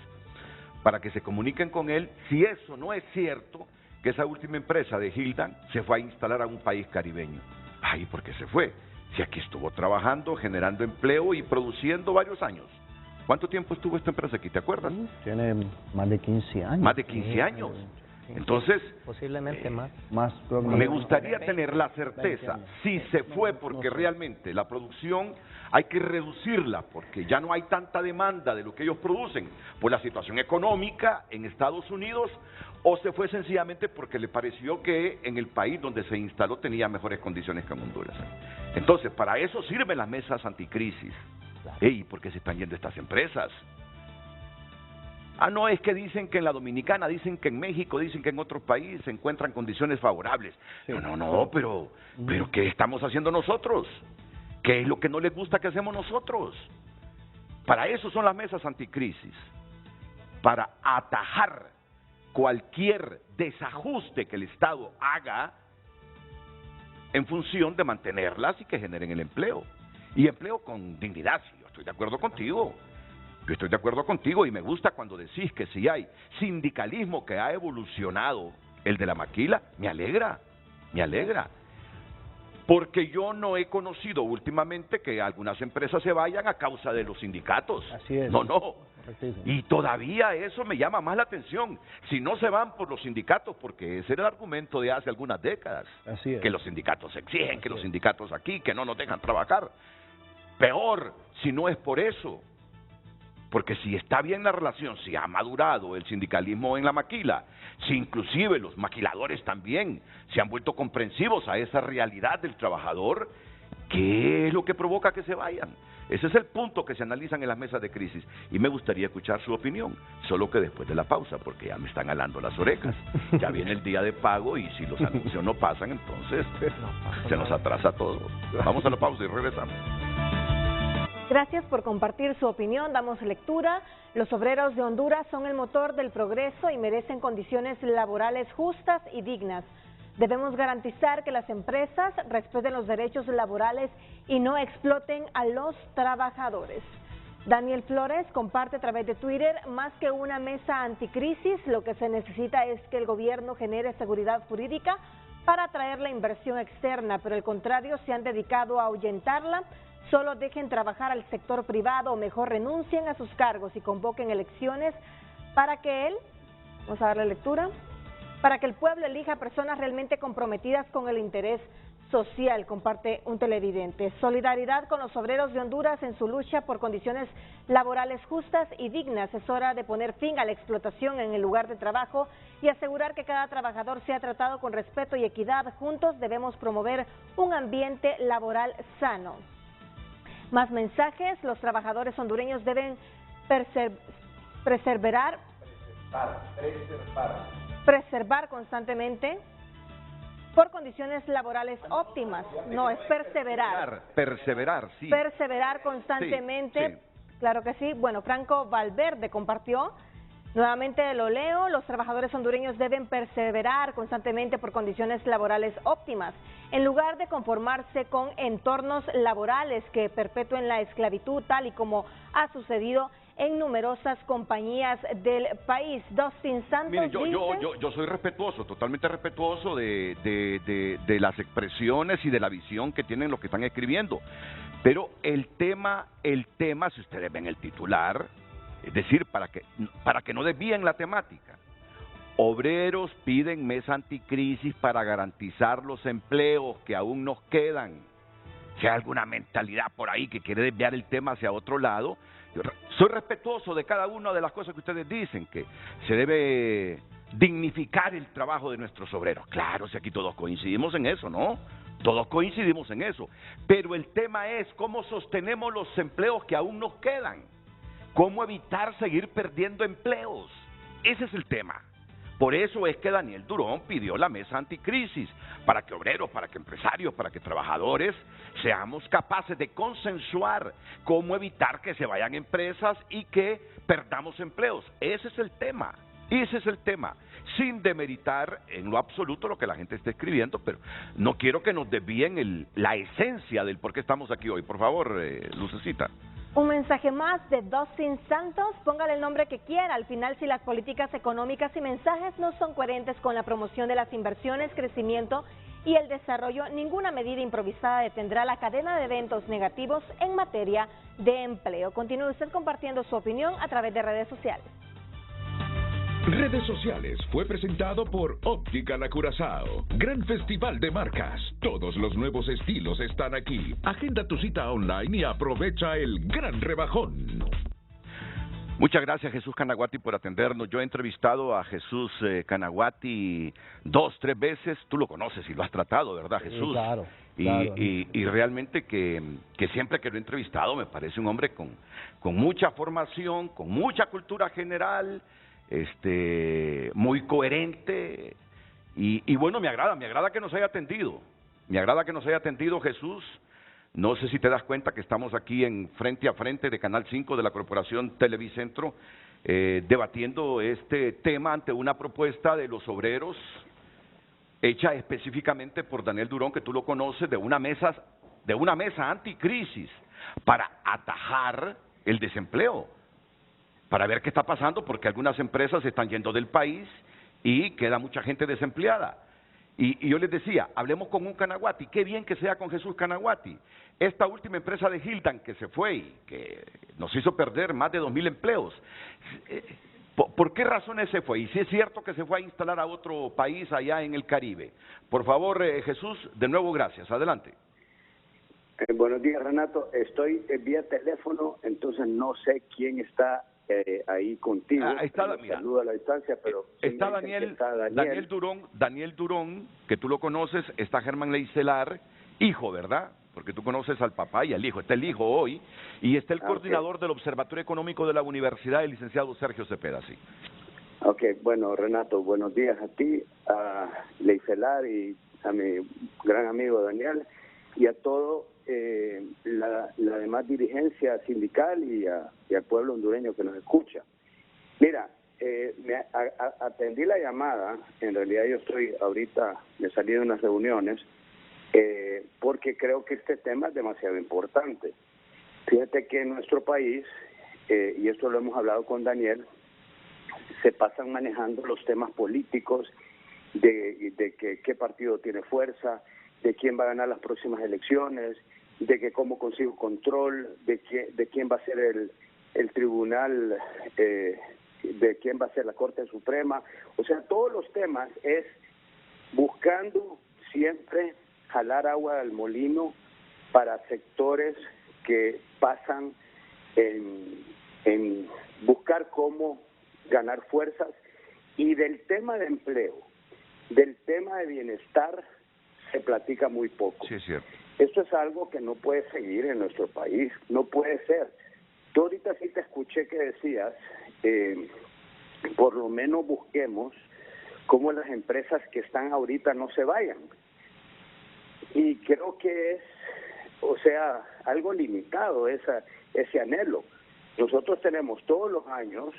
para que se comuniquen con él si eso no es cierto, que esa última empresa de Hildan se fue a instalar a un país caribeño. Ay, ¿por qué se fue? Si aquí estuvo trabajando, generando empleo y produciendo varios años. ¿Cuánto tiempo estuvo esta empresa aquí, te acuerdas? Tiene más de 15 años. Más de 15 años. Entonces, posiblemente más. Me gustaría tener la certeza, si se fue porque realmente la producción hay que reducirla, porque ya no hay tanta demanda de lo que ellos producen por la situación económica en Estados Unidos, o se fue sencillamente porque le pareció que en el país donde se instaló tenía mejores condiciones que en Honduras. Entonces, para eso sirven las mesas anticrisis. Ey, ¿por qué se están yendo estas empresas? Ah, no, es que dicen que en la Dominicana, dicen que en México, dicen que en otro país se encuentran condiciones favorables. No, pero ¿qué estamos haciendo nosotros? ¿Qué es lo que no les gusta que hacemos nosotros? Para eso son las mesas anticrisis, para atajar cualquier desajuste que el Estado haga en función de mantenerlas y que generen el empleo. Y empleo con dignidad, sí, yo estoy de acuerdo contigo. Yo estoy de acuerdo contigo y me gusta cuando decís que si hay sindicalismo que ha evolucionado, el de la maquila, me alegra, porque yo no he conocido últimamente que algunas empresas se vayan a causa de los sindicatos. Así es. No, y todavía eso me llama más la atención, si no se van por los sindicatos, porque ese era el argumento de hace algunas décadas, Así es. que los sindicatos exigen, que los sindicatos aquí, que no nos dejan trabajar. Peor, si no es por eso. Porque si está bien la relación, si ha madurado el sindicalismo en la maquila, si inclusive los maquiladores también se han vuelto comprensivos a esa realidad del trabajador, ¿qué es lo que provoca que se vayan? Ese es el punto que se analizan en las mesas de crisis y me gustaría escuchar su opinión, solo que después de la pausa, porque ya me están alando las orejas. Ya viene el día de pago y si los anuncios no pasan, entonces se nos atrasa todo. Vamos a la pausa y regresamos. Gracias por compartir su opinión, damos lectura. Los obreros de Honduras son el motor del progreso y merecen condiciones laborales justas y dignas. Debemos garantizar que las empresas respeten los derechos laborales y no exploten a los trabajadores. Daniel Flores comparte a través de Twitter: más que una mesa anticrisis, lo que se necesita es que el gobierno genere seguridad jurídica para atraer la inversión externa, pero al contrario se han dedicado a ahuyentarla. Solo dejen trabajar al sector privado o mejor renuncien a sus cargos y convoquen elecciones para que vamos a darle lectura, para que el pueblo elija personas realmente comprometidas con el interés social, comparte un televidente. Solidaridad con los obreros de Honduras en su lucha por condiciones laborales justas y dignas. Es hora de poner fin a la explotación en el lugar de trabajo y asegurar que cada trabajador sea tratado con respeto y equidad. Juntos debemos promover un ambiente laboral sano. Más mensajes. Los trabajadores hondureños deben preservar constantemente por condiciones laborales óptimas. No, es perseverar. Perseverar, sí. Perseverar constantemente, sí. Claro que sí. Bueno, Franco Valverde compartió, nuevamente lo leo, los trabajadores hondureños deben perseverar constantemente por condiciones laborales óptimas, en lugar de conformarse con entornos laborales que perpetúen la esclavitud, tal y como ha sucedido en numerosas compañías del país. Dustin Santos. Mire, yo soy respetuoso, totalmente respetuoso de las expresiones y de la visión que tienen los que están escribiendo. Pero el tema, si ustedes ven el titular, es decir, para que no desvíen la temática. Obreros piden mesa anticrisis para garantizar los empleos que aún nos quedan. Si hay alguna mentalidad por ahí que quiere desviar el tema hacia otro lado, yo soy respetuoso de cada una de las cosas que ustedes dicen, que se debe dignificar el trabajo de nuestros obreros. Claro, si aquí todos coincidimos en eso, ¿no? Todos coincidimos en eso. Pero el tema es cómo sostenemos los empleos que aún nos quedan. Cómo evitar seguir perdiendo empleos. Ese es el tema. Por eso es que Daniel Durón pidió la mesa anticrisis, para que obreros, para que empresarios, para que trabajadores seamos capaces de consensuar cómo evitar que se vayan empresas y que perdamos empleos. Ese es el tema, sin demeritar en lo absoluto lo que la gente está escribiendo, pero no quiero que nos desvíen la esencia del por qué estamos aquí hoy. Por favor, Lucecita. Un mensaje más de Dustin Santos. Póngale el nombre que quiera. Al final, si las políticas económicas y mensajes no son coherentes con la promoción de las inversiones, crecimiento y el desarrollo, ninguna medida improvisada detendrá la cadena de eventos negativos en materia de empleo. Continúe usted compartiendo su opinión a través de redes sociales. Redes sociales fue presentado por Óptica La Curazao. Gran festival de marcas. Todos los nuevos estilos están aquí. Agenda tu cita online y aprovecha el gran rebajón. Muchas gracias, Jesús Canaguati, por atendernos. Yo he entrevistado a Jesús Canaguati 2, 3 veces. Tú lo conoces y lo has tratado, ¿verdad, Jesús? Sí, claro. Y realmente que siempre que lo he entrevistado me parece un hombre con mucha formación, con mucha cultura general, muy coherente y bueno, me agrada que nos haya atendido. Me agrada que nos haya atendido, Jesús. No sé si te das cuenta que estamos aquí en Frente a Frente de Canal 5 de la Corporación Televicentro, debatiendo este tema ante una propuesta de los obreros hecha específicamente por Daniel Durón, que tú lo conoces, de una mesa anticrisis para atajar el desempleo, para ver qué está pasando, porque algunas empresas se están yendo del país y queda mucha gente desempleada. Y yo les decía, hablemos con un Canaguati, qué bien que sea con Jesús Canaguati. Esta última empresa de Hildan que se fue y que nos hizo perder más de 2,000 empleos, ¿por qué razones se fue? Y si es cierto que se fue a instalar a otro país allá en el Caribe. Por favor, Jesús, de nuevo gracias, adelante. Buenos días, Renato. Estoy vía teléfono, entonces no sé quién está ahí contigo. Saludo a la distancia, pero está Daniel Durón, que tú lo conoces. Está Germán Leicelar, hijo, ¿verdad? Porque tú conoces al papá y al hijo. Está el hijo hoy y está el coordinador del Observatorio Económico de la Universidad, el licenciado Sergio Cepeda, sí. Ok, bueno, Renato, buenos días a ti, a Leicelar y a mi gran amigo Daniel y a todo la demás dirigencia sindical y al pueblo hondureño que nos escucha. Mira, atendí la llamada. En realidad yo estoy ahorita, me salí de unas reuniones porque creo que este tema es demasiado importante. Fíjate que en nuestro país, y esto lo hemos hablado con Daniel, se pasan manejando los temas políticos de qué partido tiene fuerza, de quién va a ganar las próximas elecciones, de que cómo consigo control, de quién va a ser el tribunal, de quién va a ser la Corte Suprema. O sea, todos los temas es buscando siempre jalar agua del molino para sectores que pasan en buscar cómo ganar fuerzas, y del tema de empleo, del tema de bienestar, se platica muy poco. Sí, es cierto. Esto es algo que no puede seguir en nuestro país, no puede ser. Tú ahorita sí te escuché que decías, por lo menos busquemos cómo las empresas que están ahorita no se vayan. Y creo que es, o sea, algo limitado ese anhelo. Nosotros tenemos todos los años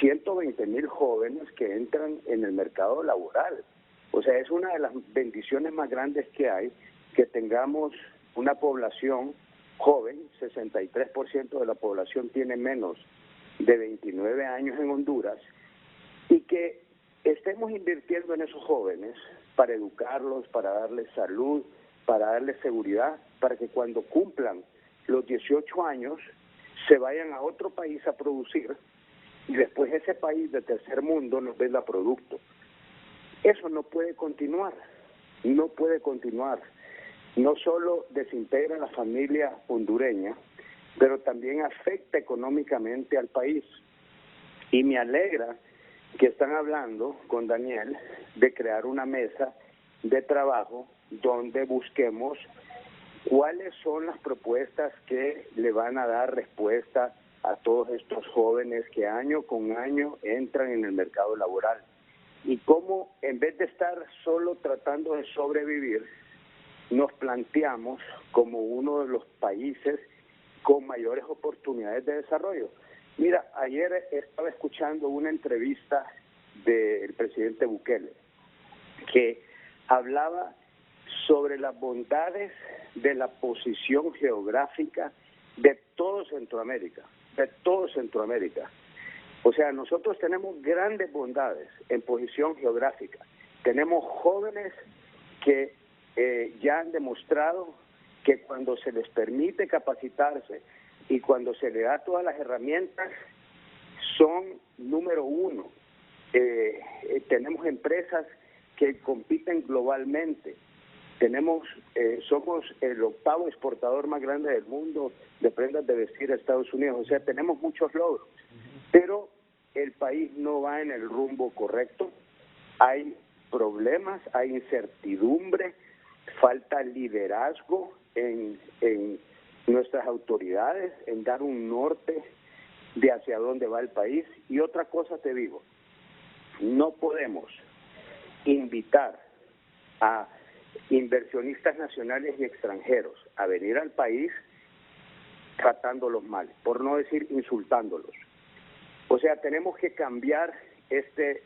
120,000 jóvenes que entran en el mercado laboral. O sea, es una de las bendiciones más grandes que hay, que tengamos una población joven. 63% de la población tiene menos de 29 años en Honduras, y que estemos invirtiendo en esos jóvenes para educarlos, para darles salud, para darles seguridad, para que cuando cumplan los 18 años se vayan a otro país a producir, y después ese país de tercer mundo nos venda producto. Eso no puede continuar, no puede continuar. No solo desintegra a la familia hondureña, pero también afecta económicamente al país. Y me alegra que están hablando con Daniel de crear una mesa de trabajo donde busquemos cuáles son las propuestas que le van a dar respuesta a todos estos jóvenes que año con año entran en el mercado laboral. Y cómo, en vez de estar solo tratando de sobrevivir, nos planteamos como uno de los países con mayores oportunidades de desarrollo. Mira, ayer estaba escuchando una entrevista del presidente Bukele, que hablaba sobre las bondades de la posición geográfica de todo Centroamérica, de todo Centroamérica. O sea, nosotros tenemos grandes bondades en posición geográfica. Tenemos jóvenes que ya han demostrado que cuando se les permite capacitarse y cuando se les da todas las herramientas, son número uno. Tenemos empresas que compiten globalmente. Somos el 8º exportador más grande del mundo de prendas de vestir a Estados Unidos. O sea, tenemos muchos logros, pero el país no va en el rumbo correcto. Hay problemas, hay incertidumbre, falta liderazgo en nuestras autoridades, en dar un norte de hacia dónde va el país. Y otra cosa te digo, no podemos invitar a inversionistas nacionales y extranjeros a venir al país tratándolos mal, por no decir insultándolos. O sea, tenemos que cambiar este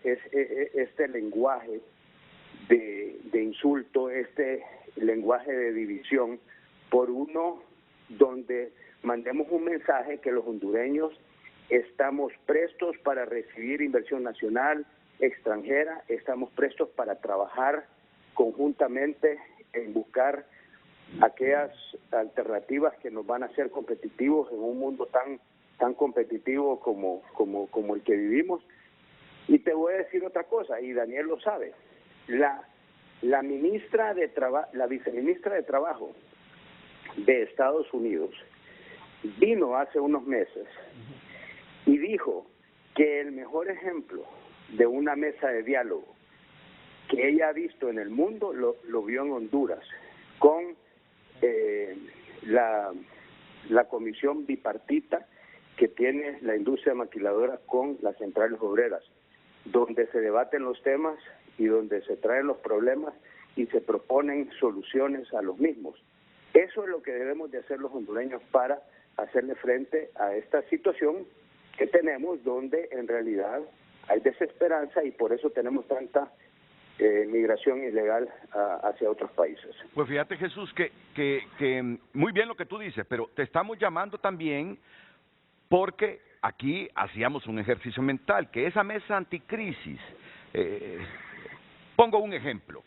lenguaje de insulto, este lenguaje de división, por uno donde mandemos un mensaje que los hondureños estamos prestos para recibir inversión nacional, extranjera, estamos prestos para trabajar conjuntamente en buscar aquellas alternativas que nos van a hacer competitivos en un mundo tan competitivo como el que vivimos. Y te voy a decir otra cosa, y Daniel lo sabe, la viceministra de Trabajo de Estados Unidos vino hace unos meses y dijo que el mejor ejemplo de una mesa de diálogo que ella ha visto en el mundo lo vio en Honduras con la comisión bipartita que tiene la industria maquiladora con las centrales obreras, donde se debaten los temas y donde se traen los problemas y se proponen soluciones a los mismos. Eso es lo que debemos de hacer los hondureños para hacerle frente a esta situación que tenemos, donde en realidad hay desesperanza y por eso tenemos tanta migración ilegal hacia otros países. Pues fíjate, Jesús, que muy bien lo que tú dices, pero te estamos llamando también porque aquí hacíamos un ejercicio mental, que esa mesa anticrisis, pongo un ejemplo,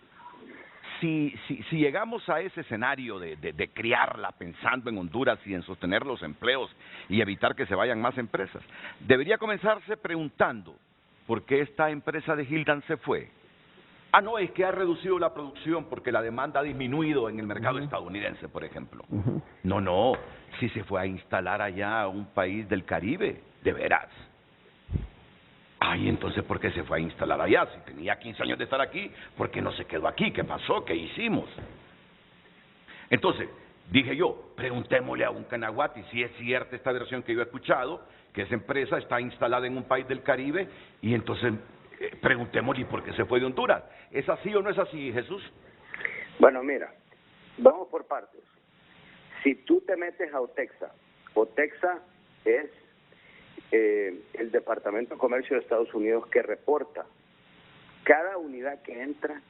si llegamos a ese escenario de criarla pensando en Honduras y en sostener los empleos y evitar que se vayan más empresas, debería comenzarse preguntando ¿por qué esta empresa de Gildan se fue? Ah, no, es que ha reducido la producción porque la demanda ha disminuido en el mercado estadounidense, por ejemplo. No, si se fue a instalar allá a un país del Caribe, de veras. Ay, entonces, ¿por qué se fue a instalar allá? Si tenía 15 años de estar aquí, ¿por qué no se quedó aquí? ¿Qué pasó? ¿Qué hicimos? Entonces, dije yo, preguntémosle a un canaguati si es cierta esta versión que yo he escuchado, que esa empresa está instalada en un país del Caribe, y entonces preguntémosle por qué se fue de Honduras. ¿Es así o no es así, Jesús? Bueno, mira, vamos por partes. Si tú te metes a OTEXA es el Departamento de Comercio de Estados Unidos que reporta cada unidad que entra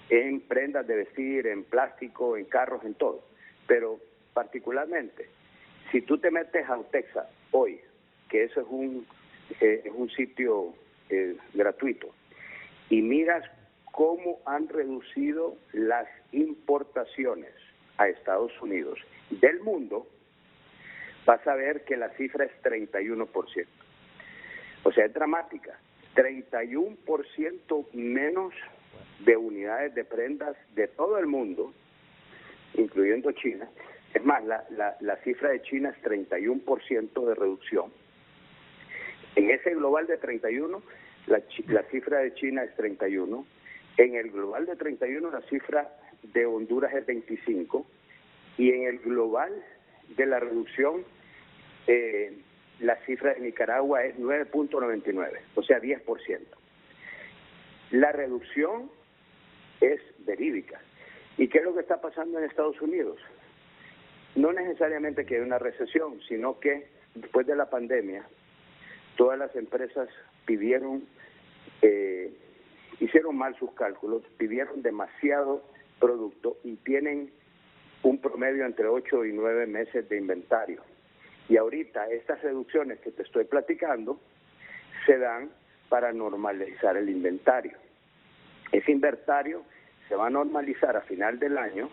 en prendas de vestir, en plástico, en carros, en todo. Pero particularmente, si tú te metes a OTEXA hoy, que eso es un sitio gratuito, y miras cómo han reducido las importaciones a Estados Unidos del mundo, vas a ver que la cifra es 31%. O sea, es dramática. 31% menos de unidades de prendas de todo el mundo, incluyendo China. Es más, la cifra de China es 31% de reducción. En ese global de 31, la cifra de China es 31. En el global de 31, la cifra de Honduras es 25. Y en el global de la reducción, la cifra de Nicaragua es 9.99, o sea, 10%. La reducción es verídica. ¿Y qué es lo que está pasando en Estados Unidos? No necesariamente que hay una recesión, sino que después de la pandemia, todas las empresas hicieron mal sus cálculos, pidieron demasiado producto y tienen un promedio entre 8 y 9 meses de inventario. Y ahorita estas reducciones que te estoy platicando se dan para normalizar el inventario. Ese inventario se va a normalizar a final del año.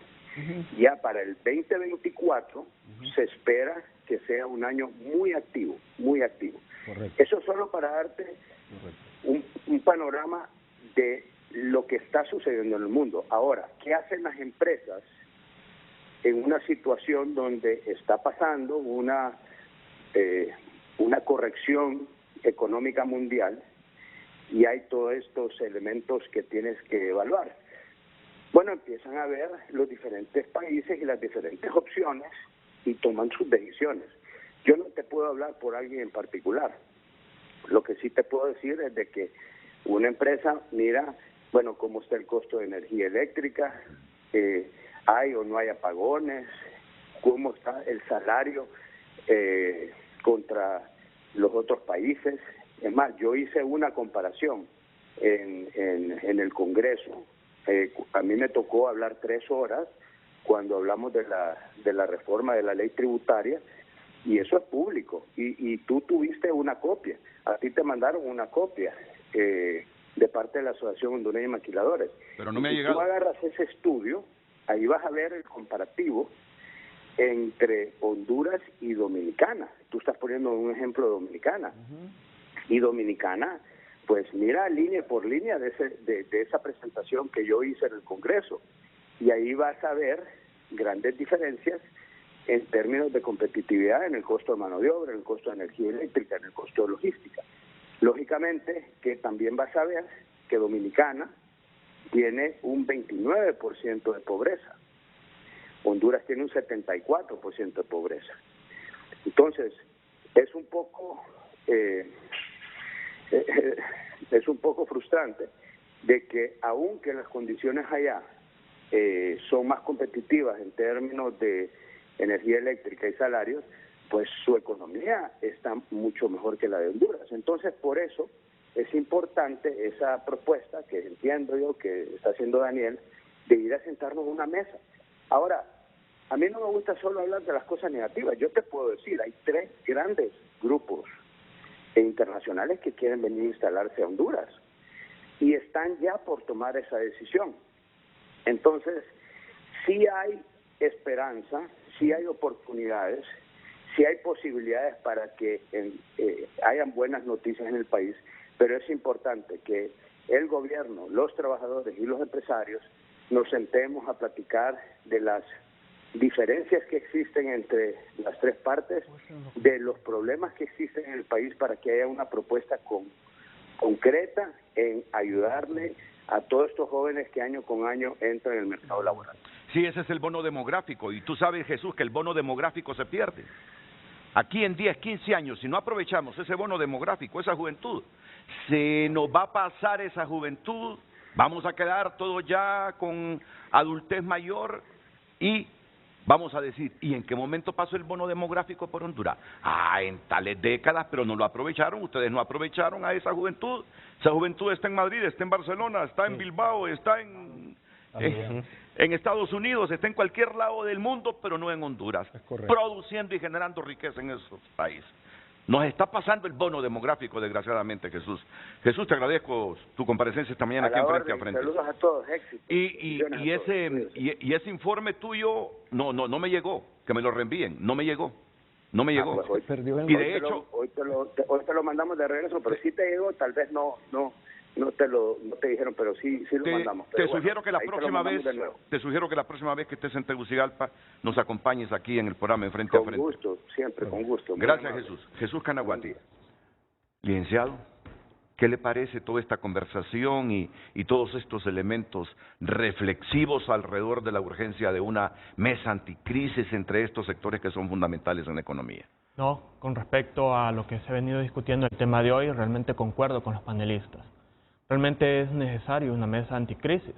Ya para el 2024 se espera que sea un año muy activo, muy activo. Correcto. Eso solo para darte un panorama de lo que está sucediendo en el mundo. Ahora, ¿qué hacen las empresas en una situación donde está pasando una corrección económica mundial y hay todos estos elementos que tienes que evaluar? Bueno, empiezan a ver los diferentes países y las diferentes opciones y toman sus decisiones. Yo no te puedo hablar por alguien en particular. Lo que sí te puedo decir es de que una empresa mira, bueno, cómo está el costo de energía eléctrica, hay o no hay apagones, cómo está el salario contra los otros países. Es más, yo hice una comparación en el Congreso. A mí me tocó hablar 3 horas cuando hablamos de la reforma de la ley tributaria, y eso es público, y tú tuviste una copia, a ti te mandaron una copia de parte de la Asociación Hondureña de Maquiladores. Pero no me ha llegado. Si tú agarras ese estudio, ahí vas a ver el comparativo entre Honduras y Dominicana. Tú estás poniendo un ejemplo de Dominicana. Y Dominicana, pues mira línea por línea de esa presentación que yo hice en el Congreso. Y ahí vas a ver grandes diferencias en términos de competitividad en el costo de mano de obra, en el costo de energía eléctrica, en el costo de logística. Lógicamente que también vas a ver que Dominicana tiene un 29% de pobreza. Honduras tiene un 74% de pobreza. Entonces, es un poco frustrante de que aunque las condiciones allá son más competitivas en términos de energía eléctrica y salarios, pues su economía está mucho mejor que la de Honduras. Entonces, por eso es importante esa propuesta que entiendo yo que está haciendo Daniel, de ir a sentarnos en una mesa. Ahora, a mí no me gusta solo hablar de las cosas negativas. Yo te puedo decir, hay 3 grandes grupos internacionales que quieren venir a instalarse a Honduras y están ya por tomar esa decisión. Entonces, sí hay esperanza, sí hay oportunidades, sí hay posibilidades para que hayan buenas noticias en el país, pero es importante que el gobierno, los trabajadores y los empresarios nos sentemos a platicar de las diferencias que existen entre las tres partes, de los problemas que existen en el país para que haya una propuesta concreta en ayudarle a todos estos jóvenes que año con año entran en el mercado laboral. Sí, ese es el bono demográfico, y tú sabes, Jesús, que el bono demográfico se pierde. Aquí en 10, 15 años, si no aprovechamos ese bono demográfico, esa juventud, se nos va a pasar esa juventud, vamos a quedar todos ya con adultez mayor y vamos a decir, ¿y en qué momento pasó el bono demográfico por Honduras? En tales décadas, pero no lo aprovecharon, ustedes no aprovecharon a esa juventud está en Madrid, está en Barcelona, está en Bilbao, está en Estados Unidos, está en cualquier lado del mundo, pero no en Honduras, produciendo y generando riqueza en esos países. Nos está pasando el bono demográfico, desgraciadamente, Jesús. Jesús, te agradezco tu comparecencia esta mañana aquí en Frente a Frente. Saludos a todos, éxito. Y ese informe tuyo no me llegó, que me lo reenvíen, no me llegó. Pues y de hecho hoy te lo mandamos de regreso, pero sí te llegó, tal vez no te dijeron, pero sí lo mandamos. Te sugiero que la próxima vez que estés en Tegucigalpa nos acompañes aquí en el programa en Frente a Frente. Con gusto, siempre, con gusto. Gracias, Jesús. Jesús Canaguati. Licenciado, ¿qué le parece toda esta conversación y todos estos elementos reflexivos alrededor de la urgencia de una mesa anticrisis entre estos sectores que son fundamentales en la economía? No, con respecto a lo que se ha venido discutiendo el tema de hoy, realmente concuerdo con los panelistas. Realmente es necesario una mesa anticrisis,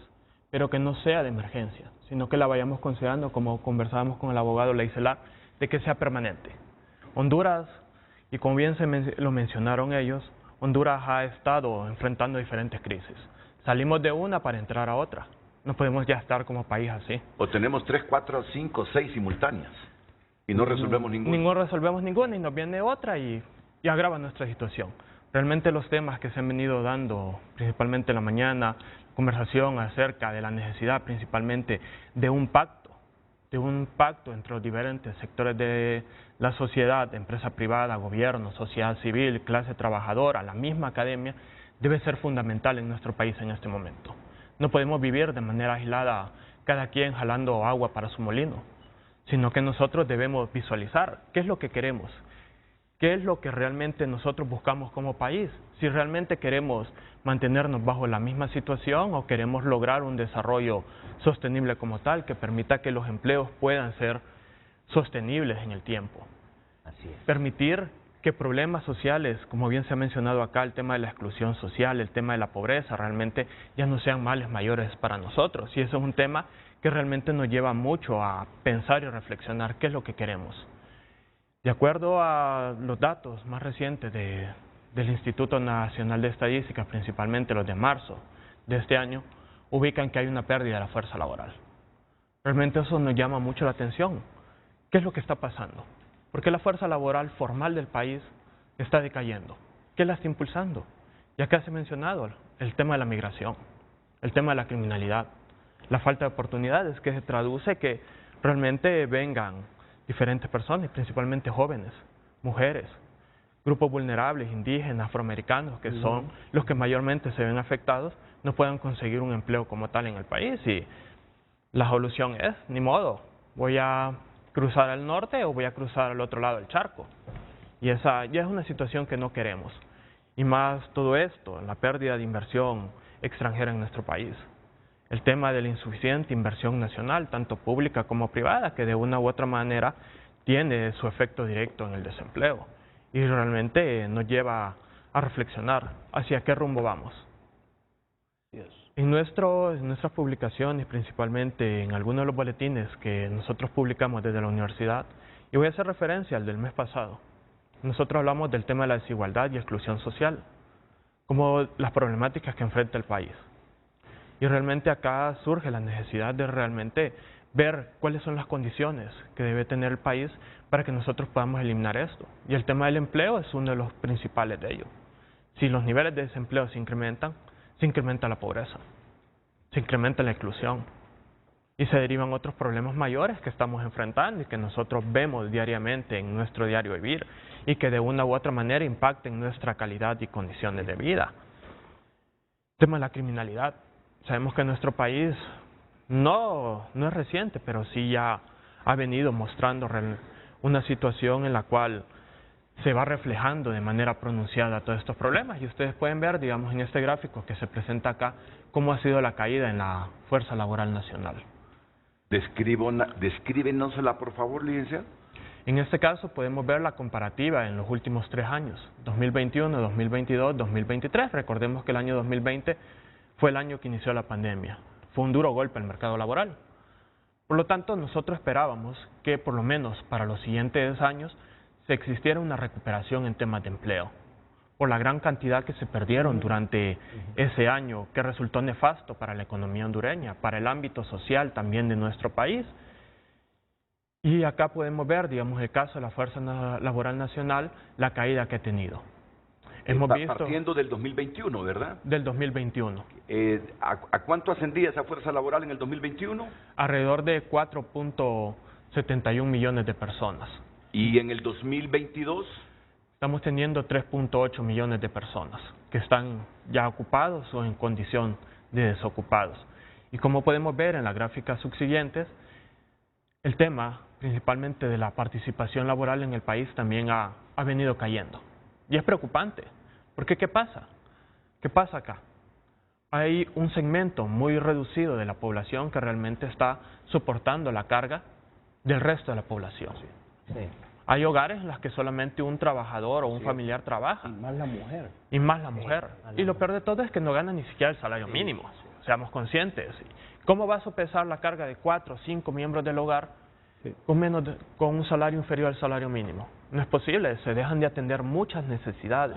pero que no sea de emergencia, sino que la vayamos considerando, como conversábamos con el abogado Leicelar, de que sea permanente. Honduras, y como bien lo mencionaron ellos, Honduras ha estado enfrentando diferentes crisis. Salimos de una para entrar a otra. No podemos ya estar como país así. O tenemos 3, 4, 5, 6 simultáneas y no resolvemos ninguna. No resolvemos ninguna y nos viene otra y agrava nuestra situación. Realmente los temas que se han venido dando, principalmente en la mañana, conversación acerca de la necesidad principalmente de un pacto entre los diferentes sectores de la sociedad, empresa privada, gobierno, sociedad civil, clase trabajadora, la misma academia, debe ser fundamental en nuestro país en este momento. No podemos vivir de manera aislada, cada quien jalando agua para su molino, sino que nosotros debemos visualizar qué es lo que queremos, qué es lo que realmente nosotros buscamos como país, si realmente queremos mantenernos bajo la misma situación o queremos lograr un desarrollo sostenible como tal, que permita que los empleos puedan ser sostenibles en el tiempo. Así es. Permitir que problemas sociales, como bien se ha mencionado acá, el tema de la exclusión social, el tema de la pobreza, realmente ya no sean males mayores para nosotros. Y eso es un tema que realmente nos lleva mucho a pensar y reflexionar qué es lo que queremos. De acuerdo a los datos más recientes del Instituto Nacional de Estadística, principalmente los de marzo de este año, ubican que hay una pérdida de la fuerza laboral. Realmente eso nos llama mucho la atención. ¿Qué es lo que está pasando? ¿Por qué la fuerza laboral formal del país está decayendo? ¿Qué la está impulsando? Y acá se ha mencionado el tema de la migración, el tema de la criminalidad, la falta de oportunidades, que se traduce que realmente vengan diferentes personas, principalmente jóvenes, mujeres, grupos vulnerables, indígenas, afroamericanos, que son los que mayormente se ven afectados, no puedan conseguir un empleo como tal en el país. Y la solución es, ni modo, voy a cruzar al norte o voy a cruzar al otro lado del charco. Y esa ya es una situación que no queremos. Y más todo esto, la pérdida de inversión extranjera en nuestro país. El tema de la insuficiente inversión nacional, tanto pública como privada, que de una u otra manera tiene su efecto directo en el desempleo. Y realmente nos lleva a reflexionar hacia qué rumbo vamos. En nuestras publicaciones, principalmente en algunos de los boletines que nosotros publicamos desde la universidad, y voy a hacer referencia al del mes pasado, nosotros hablamos del tema de la desigualdad y exclusión social, como las problemáticas que enfrenta el país. Y realmente acá surge la necesidad de realmente ver cuáles son las condiciones que debe tener el país para que nosotros podamos eliminar esto. Y el tema del empleo es uno de los principales de ellos. Si los niveles de desempleo se incrementa la pobreza, se incrementa la exclusión y se derivan otros problemas mayores que estamos enfrentando y que nosotros vemos diariamente en nuestro diario vivir y que de una u otra manera impacten nuestra calidad y condiciones de vida. tema de la criminalidad. Sabemos que nuestro país no es reciente, pero sí ya ha venido mostrando una situación en la cual se va reflejando de manera pronunciada todos estos problemas. Y ustedes pueden ver, digamos, en este gráfico que se presenta acá, cómo ha sido la caída en la fuerza laboral nacional. Descríbenosla, por favor, licenciado. En este caso podemos ver la comparativa en los últimos 3 años, 2021, 2022, 2023. Recordemos que el año 2020 fue el año que inició la pandemia. Fue un duro golpe al mercado laboral. Por lo tanto, nosotros esperábamos que por lo menos para los siguientes años se existiera una recuperación en temas de empleo, por la gran cantidad que se perdieron durante ese año, que resultó nefasto para la economía hondureña, para el ámbito social también de nuestro país. Y acá podemos ver, digamos, el caso de la Fuerza Laboral Nacional, la caída que ha tenido. Hemos visto, partiendo del 2021, ¿verdad? Del 2021. ¿A cuánto ascendía esa fuerza laboral en el 2021? Alrededor de 4.71 millones de personas. ¿Y en el 2022? Estamos teniendo 3.8 millones de personas que están ya ocupados o en condición de desocupados. Y como podemos ver en las gráficas subsiguientes, el tema principalmente de la participación laboral en el país también ha venido cayendo. Y es preocupante, porque ¿qué pasa? ¿Qué pasa acá? Hay un segmento muy reducido de la población que realmente está soportando la carga del resto de la población. Sí. Hay hogares en los que solamente un trabajador o un familiar trabaja. Y más la mujer. Y más la mujer. Y lo peor de todo es que no gana ni siquiera el salario mínimo. Seamos conscientes. ¿Cómo va a sopesar la carga de 4 o 5 miembros del hogar con un salario inferior al salario mínimo? No es posible. Se dejan de atender muchas necesidades.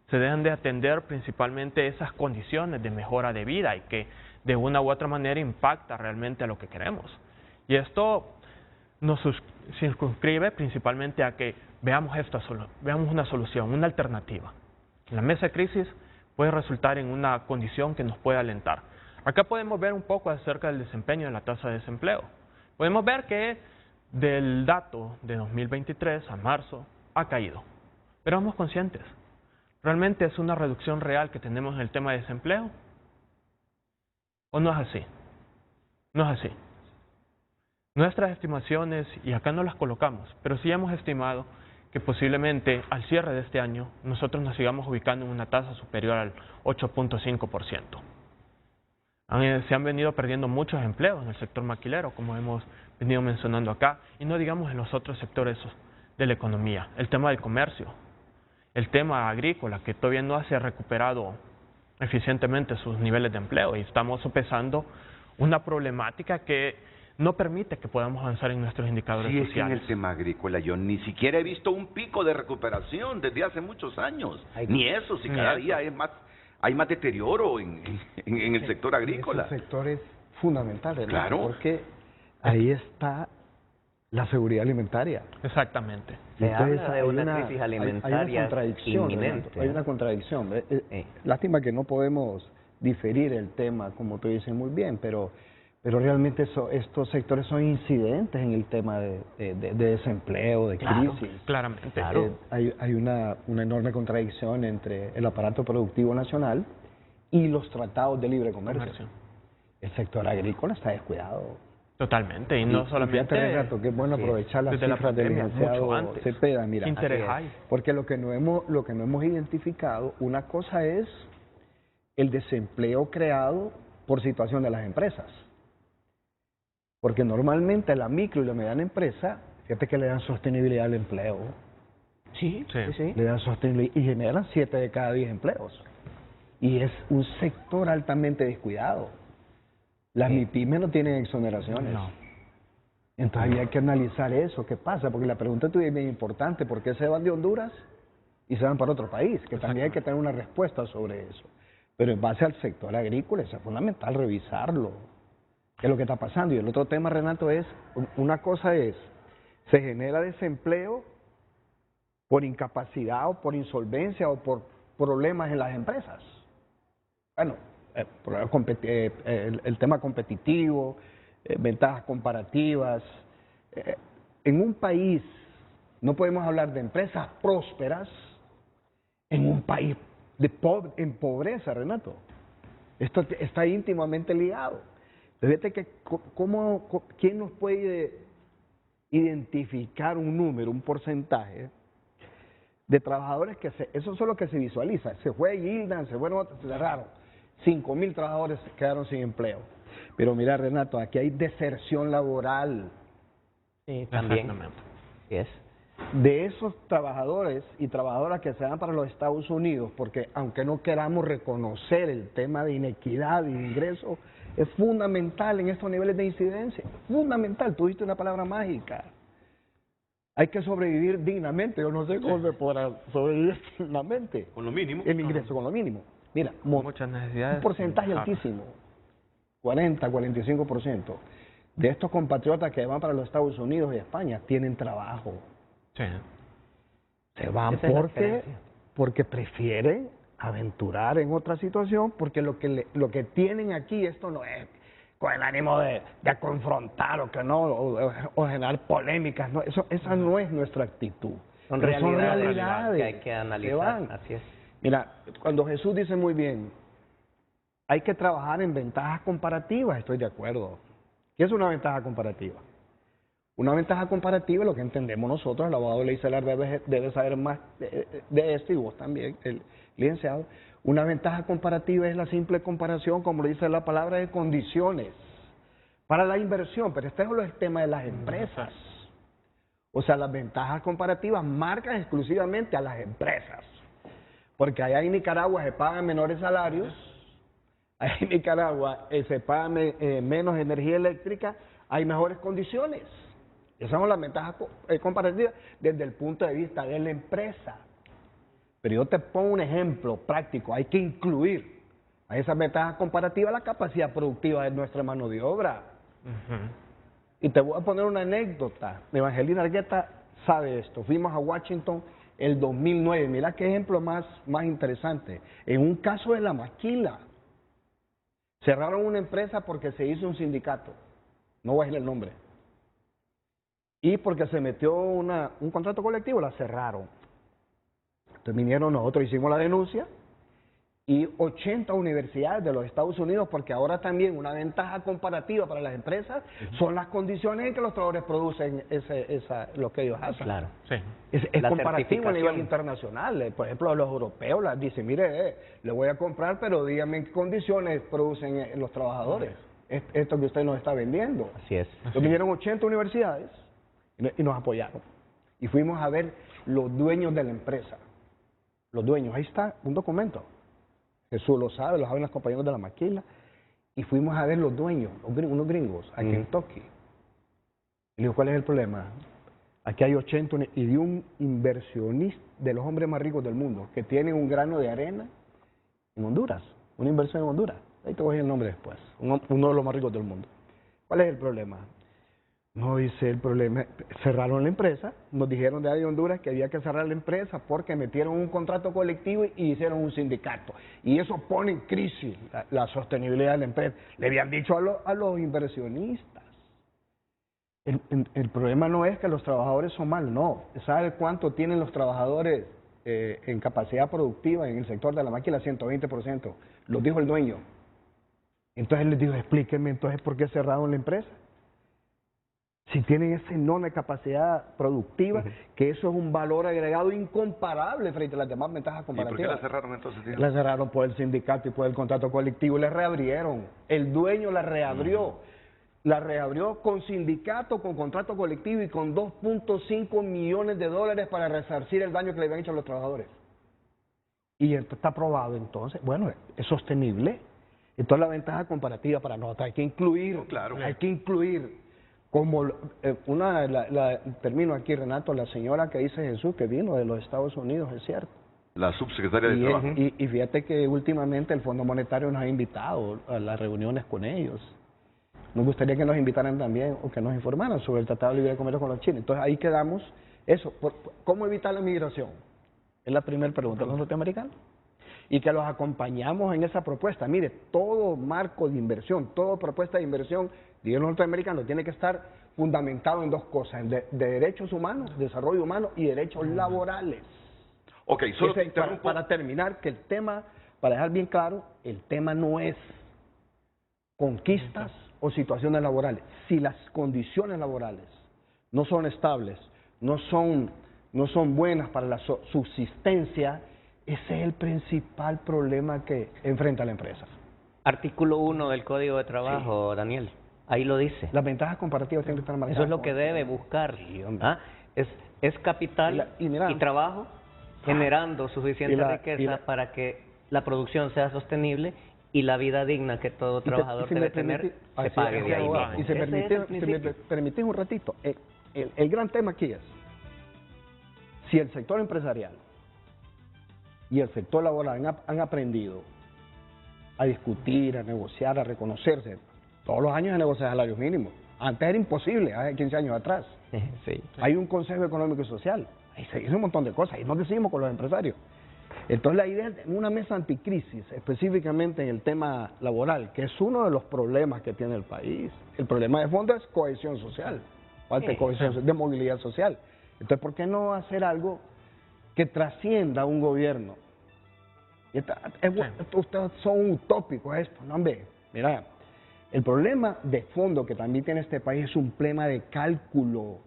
Se dejan de atender principalmente esas condiciones de mejora de vida y que de una u otra manera impacta realmente a lo que queremos. Y esto nos circunscribe principalmente a que veamos una solución, una alternativa. La mesa de crisis puede resultar en una condición que nos puede alentar. Acá podemos ver un poco acerca del desempeño de la tasa de desempleo. Podemos ver que del dato de 2023 a marzo ha caído. Pero somos conscientes. ¿Realmente es una reducción real que tenemos en el tema de desempleo? ¿O no es así? No es así. Nuestras estimaciones, y acá no las colocamos, pero sí hemos estimado que posiblemente al cierre de este año nosotros nos sigamos ubicando en una tasa superior al 8.5%. Se han venido perdiendo muchos empleos en el sector maquilero, como hemos venido mencionando acá, y no digamos en los otros sectores de la economía. El tema del comercio, el tema agrícola, que todavía no se ha recuperado eficientemente sus niveles de empleo, y estamos sopesando una problemática que no permite que podamos avanzar en nuestros indicadores sociales. Sí, es que en el tema agrícola yo ni siquiera he visto un pico de recuperación desde hace muchos años. Ni eso, si cada día hay más deterioro en el sector agrícola. Ese sector es fundamental, ¿verdad? Claro. Porque ahí está la seguridad alimentaria. Exactamente. Se habla de una crisis alimentaria hay una contradicción, inminente. Hay una contradicción. Lástima que no podemos diferir el tema, como tú dices muy bien, pero realmente estos sectores son incidentes en el tema de desempleo, de crisis. Claramente. Claro. Hay una enorme contradicción entre el aparato productivo nacional y los tratados de libre comercio. El sector agrícola está descuidado. Totalmente, y no solamente... Fíjate, Renato, que es bueno aprovechar las cifras del licenciado Cepeda, mira, porque lo que no hemos identificado, una cosa es el desempleo creado por situación de las empresas. Porque normalmente la micro y la mediana empresa, fíjate que le dan sostenibilidad al empleo. Sí. Le dan sostenibilidad y generan 7 de cada 10 empleos. Y es un sector altamente descuidado. Las MIPYME no tienen exoneraciones. No. Entonces hay que analizar eso, qué pasa, porque la pregunta tuya es bien importante, ¿por qué se van de Honduras y se van para otro país? Que también hay que tener una respuesta sobre eso. Pero en base al sector agrícola es fundamental revisarlo. ¿Qué es lo que está pasando? Y el otro tema, Renato, es, una cosa es, se genera desempleo por incapacidad o por insolvencia o por problemas en las empresas. Bueno, el tema competitivo, ventajas comparativas. En un país, no podemos hablar de empresas prósperas en un país en pobreza, Renato. Esto está íntimamente ligado. Fíjate que ¿quién nos puede identificar un número, un porcentaje de trabajadores que eso es lo que se visualiza? Se fue Gildan, se fueron otros, se cerraron. 5.000 trabajadores quedaron sin empleo. Pero mira, Renato, aquí hay deserción laboral. Sí, también. Yes. De esos trabajadores y trabajadoras que se van para los Estados Unidos, porque aunque no queramos reconocer el tema de inequidad y de ingreso, es fundamental en estos niveles de incidencia. Fundamental, tú diste una palabra mágica. Hay que sobrevivir dignamente. Yo no sé cómo se podrá sobrevivir dignamente. Con lo mínimo. El ingreso, con lo mínimo. Mira, muchas necesidades. Un porcentaje altísimo, 40, 45%, de estos compatriotas que van para los Estados Unidos y España tienen trabajo. Sí. Se van porque prefieren aventurar en otra situación, porque lo que tienen aquí, esto no es con el ánimo de confrontar o que no, o generar polémicas, no, esa no es nuestra actitud. Son realidades que hay que analizar, así es. Mira, cuando Jesús dice muy bien, hay que trabajar en ventajas comparativas, estoy de acuerdo. ¿Qué es una ventaja comparativa? Una ventaja comparativa, lo que entendemos nosotros, el abogado Leicelar debe saber más de esto, y vos también, el licenciado. Una ventaja comparativa es la simple comparación, como lo dice la palabra, de condiciones para la inversión, pero este es el tema de las empresas. O sea, las ventajas comparativas marcan exclusivamente a las empresas, porque allá en Nicaragua se pagan menores salarios, allá en Nicaragua se paga menos energía eléctrica, hay mejores condiciones. Esas son las ventajas comparativas desde el punto de vista de la empresa. Pero yo te pongo un ejemplo práctico, hay que incluir a esas ventajas comparativas la capacidad productiva de nuestra mano de obra. Y te voy a poner una anécdota. Evangelina Argueta sabe esto. Fuimos a Washington el 2009. Mira qué ejemplo más interesante. En un caso de la maquila, cerraron una empresa porque se hizo un sindicato. No voy a decir el nombre. Y porque se metió un contrato colectivo, la cerraron. Entonces vinieron, nosotros hicimos la denuncia, y 80 universidades de los Estados Unidos, porque ahora también una ventaja comparativa para las empresas son las condiciones en que los trabajadores producen lo que ellos hacen. Claro, sí. Es comparativo a nivel internacional. Por ejemplo, los europeos les dicen, mire, le voy a comprar, pero dígame en qué condiciones producen los trabajadores. Esto que usted nos está vendiendo. Así es. Entonces vinieron 80 universidades y nos apoyaron. Y fuimos a ver los dueños de la empresa. Los dueños, ahí está un documento. Jesús lo saben los compañeros de la maquila. Y fuimos a ver los dueños, unos gringos, a Kentucky. Y le digo, ¿cuál es el problema? Aquí hay 80, y de un inversionista, de los hombres más ricos del mundo, que tiene un grano de arena en Honduras, una inversión en Honduras. Ahí te voy a decir el nombre después. Uno de los más ricos del mundo. ¿Cuál es el problema? No, dice el problema, cerraron la empresa, nos dijeron de ahí de Honduras que había que cerrar la empresa porque metieron un contrato colectivo y hicieron un sindicato. Y eso pone en crisis la sostenibilidad de la empresa. Le habían dicho a los inversionistas. El problema no es que los trabajadores son malos, no. ¿Sabe cuánto tienen los trabajadores en capacidad productiva en el sector de la máquina? 120%. Lo dijo el dueño. Entonces les dijo, explíqueme entonces por qué cerraron la empresa. Si tienen esa enorme capacidad productiva, que eso es un valor agregado incomparable frente a las demás ventajas comparativas. ¿Y por qué la cerraron entonces, tío? La cerraron por el sindicato y por el contrato colectivo, y la reabrieron. El dueño la reabrió. La reabrió con sindicato, con contrato colectivo y con $2.5 millones para resarcir el daño que le habían hecho a los trabajadores. Y esto está aprobado entonces. Bueno, es sostenible. Entonces la ventaja comparativa para nosotros hay que incluir, hay que incluir. Como termino aquí, Renato, la señora que dice Jesús, que vino de los Estados Unidos, es cierto. La subsecretaria de Trabajo. Y fíjate que últimamente el Fondo Monetario nos ha invitado a las reuniones con ellos. Nos gustaría que nos invitaran también o que nos informaran sobre el Tratado de Libre Comercio con los chinos. Entonces ahí quedamos. Eso, ¿cómo evitar la migración? Es la primera pregunta de los norteamericanos. Y que los acompañamos en esa propuesta. Mire, todo marco de inversión, toda propuesta de inversión de los norteamericanos tiene que estar fundamentado en dos cosas, de derechos humanos, desarrollo humano y derechos laborales. Ok, solo te interrumpo. Para terminar, que el tema para dejar bien claro, el tema no es conquistas o situaciones laborales. Si las condiciones laborales no son estables, no son buenas para la subsistencia, ese es el principal problema que enfrenta la empresa. Artículo 1 del Código de Trabajo, sí. Daniel, ahí lo dice. Las ventajas comparativas tienen que estar marcadas. Eso es lo que debe buscar. Sí, es capital y trabajo generando suficiente riqueza para que la producción sea sosterible y la vida digna que todo trabajador debe tener se pague de ahí mismo. Y si me permitís un ratito, el gran tema aquí es, si el sector empresarial y el sector laboral han aprendido a discutir, a negociar, a reconocerse, todos los años se negocian salarios mínimos. Antes era imposible, hace 15 años atrás. Sí. Hay un Consejo Económico y Social, ahí se dice un montón de cosas, y nos decidimos con los empresarios. Entonces la idea es una mesa anticrisis, específicamente en el tema laboral, que es uno de los problemas que tiene el país. El problema de fondo es cohesión social, falta de cohesión, de movilidad social. Entonces, ¿por qué no hacer algo que trascienda un gobierno? Ustedes son utópicos esto, ¿no? Hombre, mira, el problema de fondo que también tiene este país es un problema de cálculo,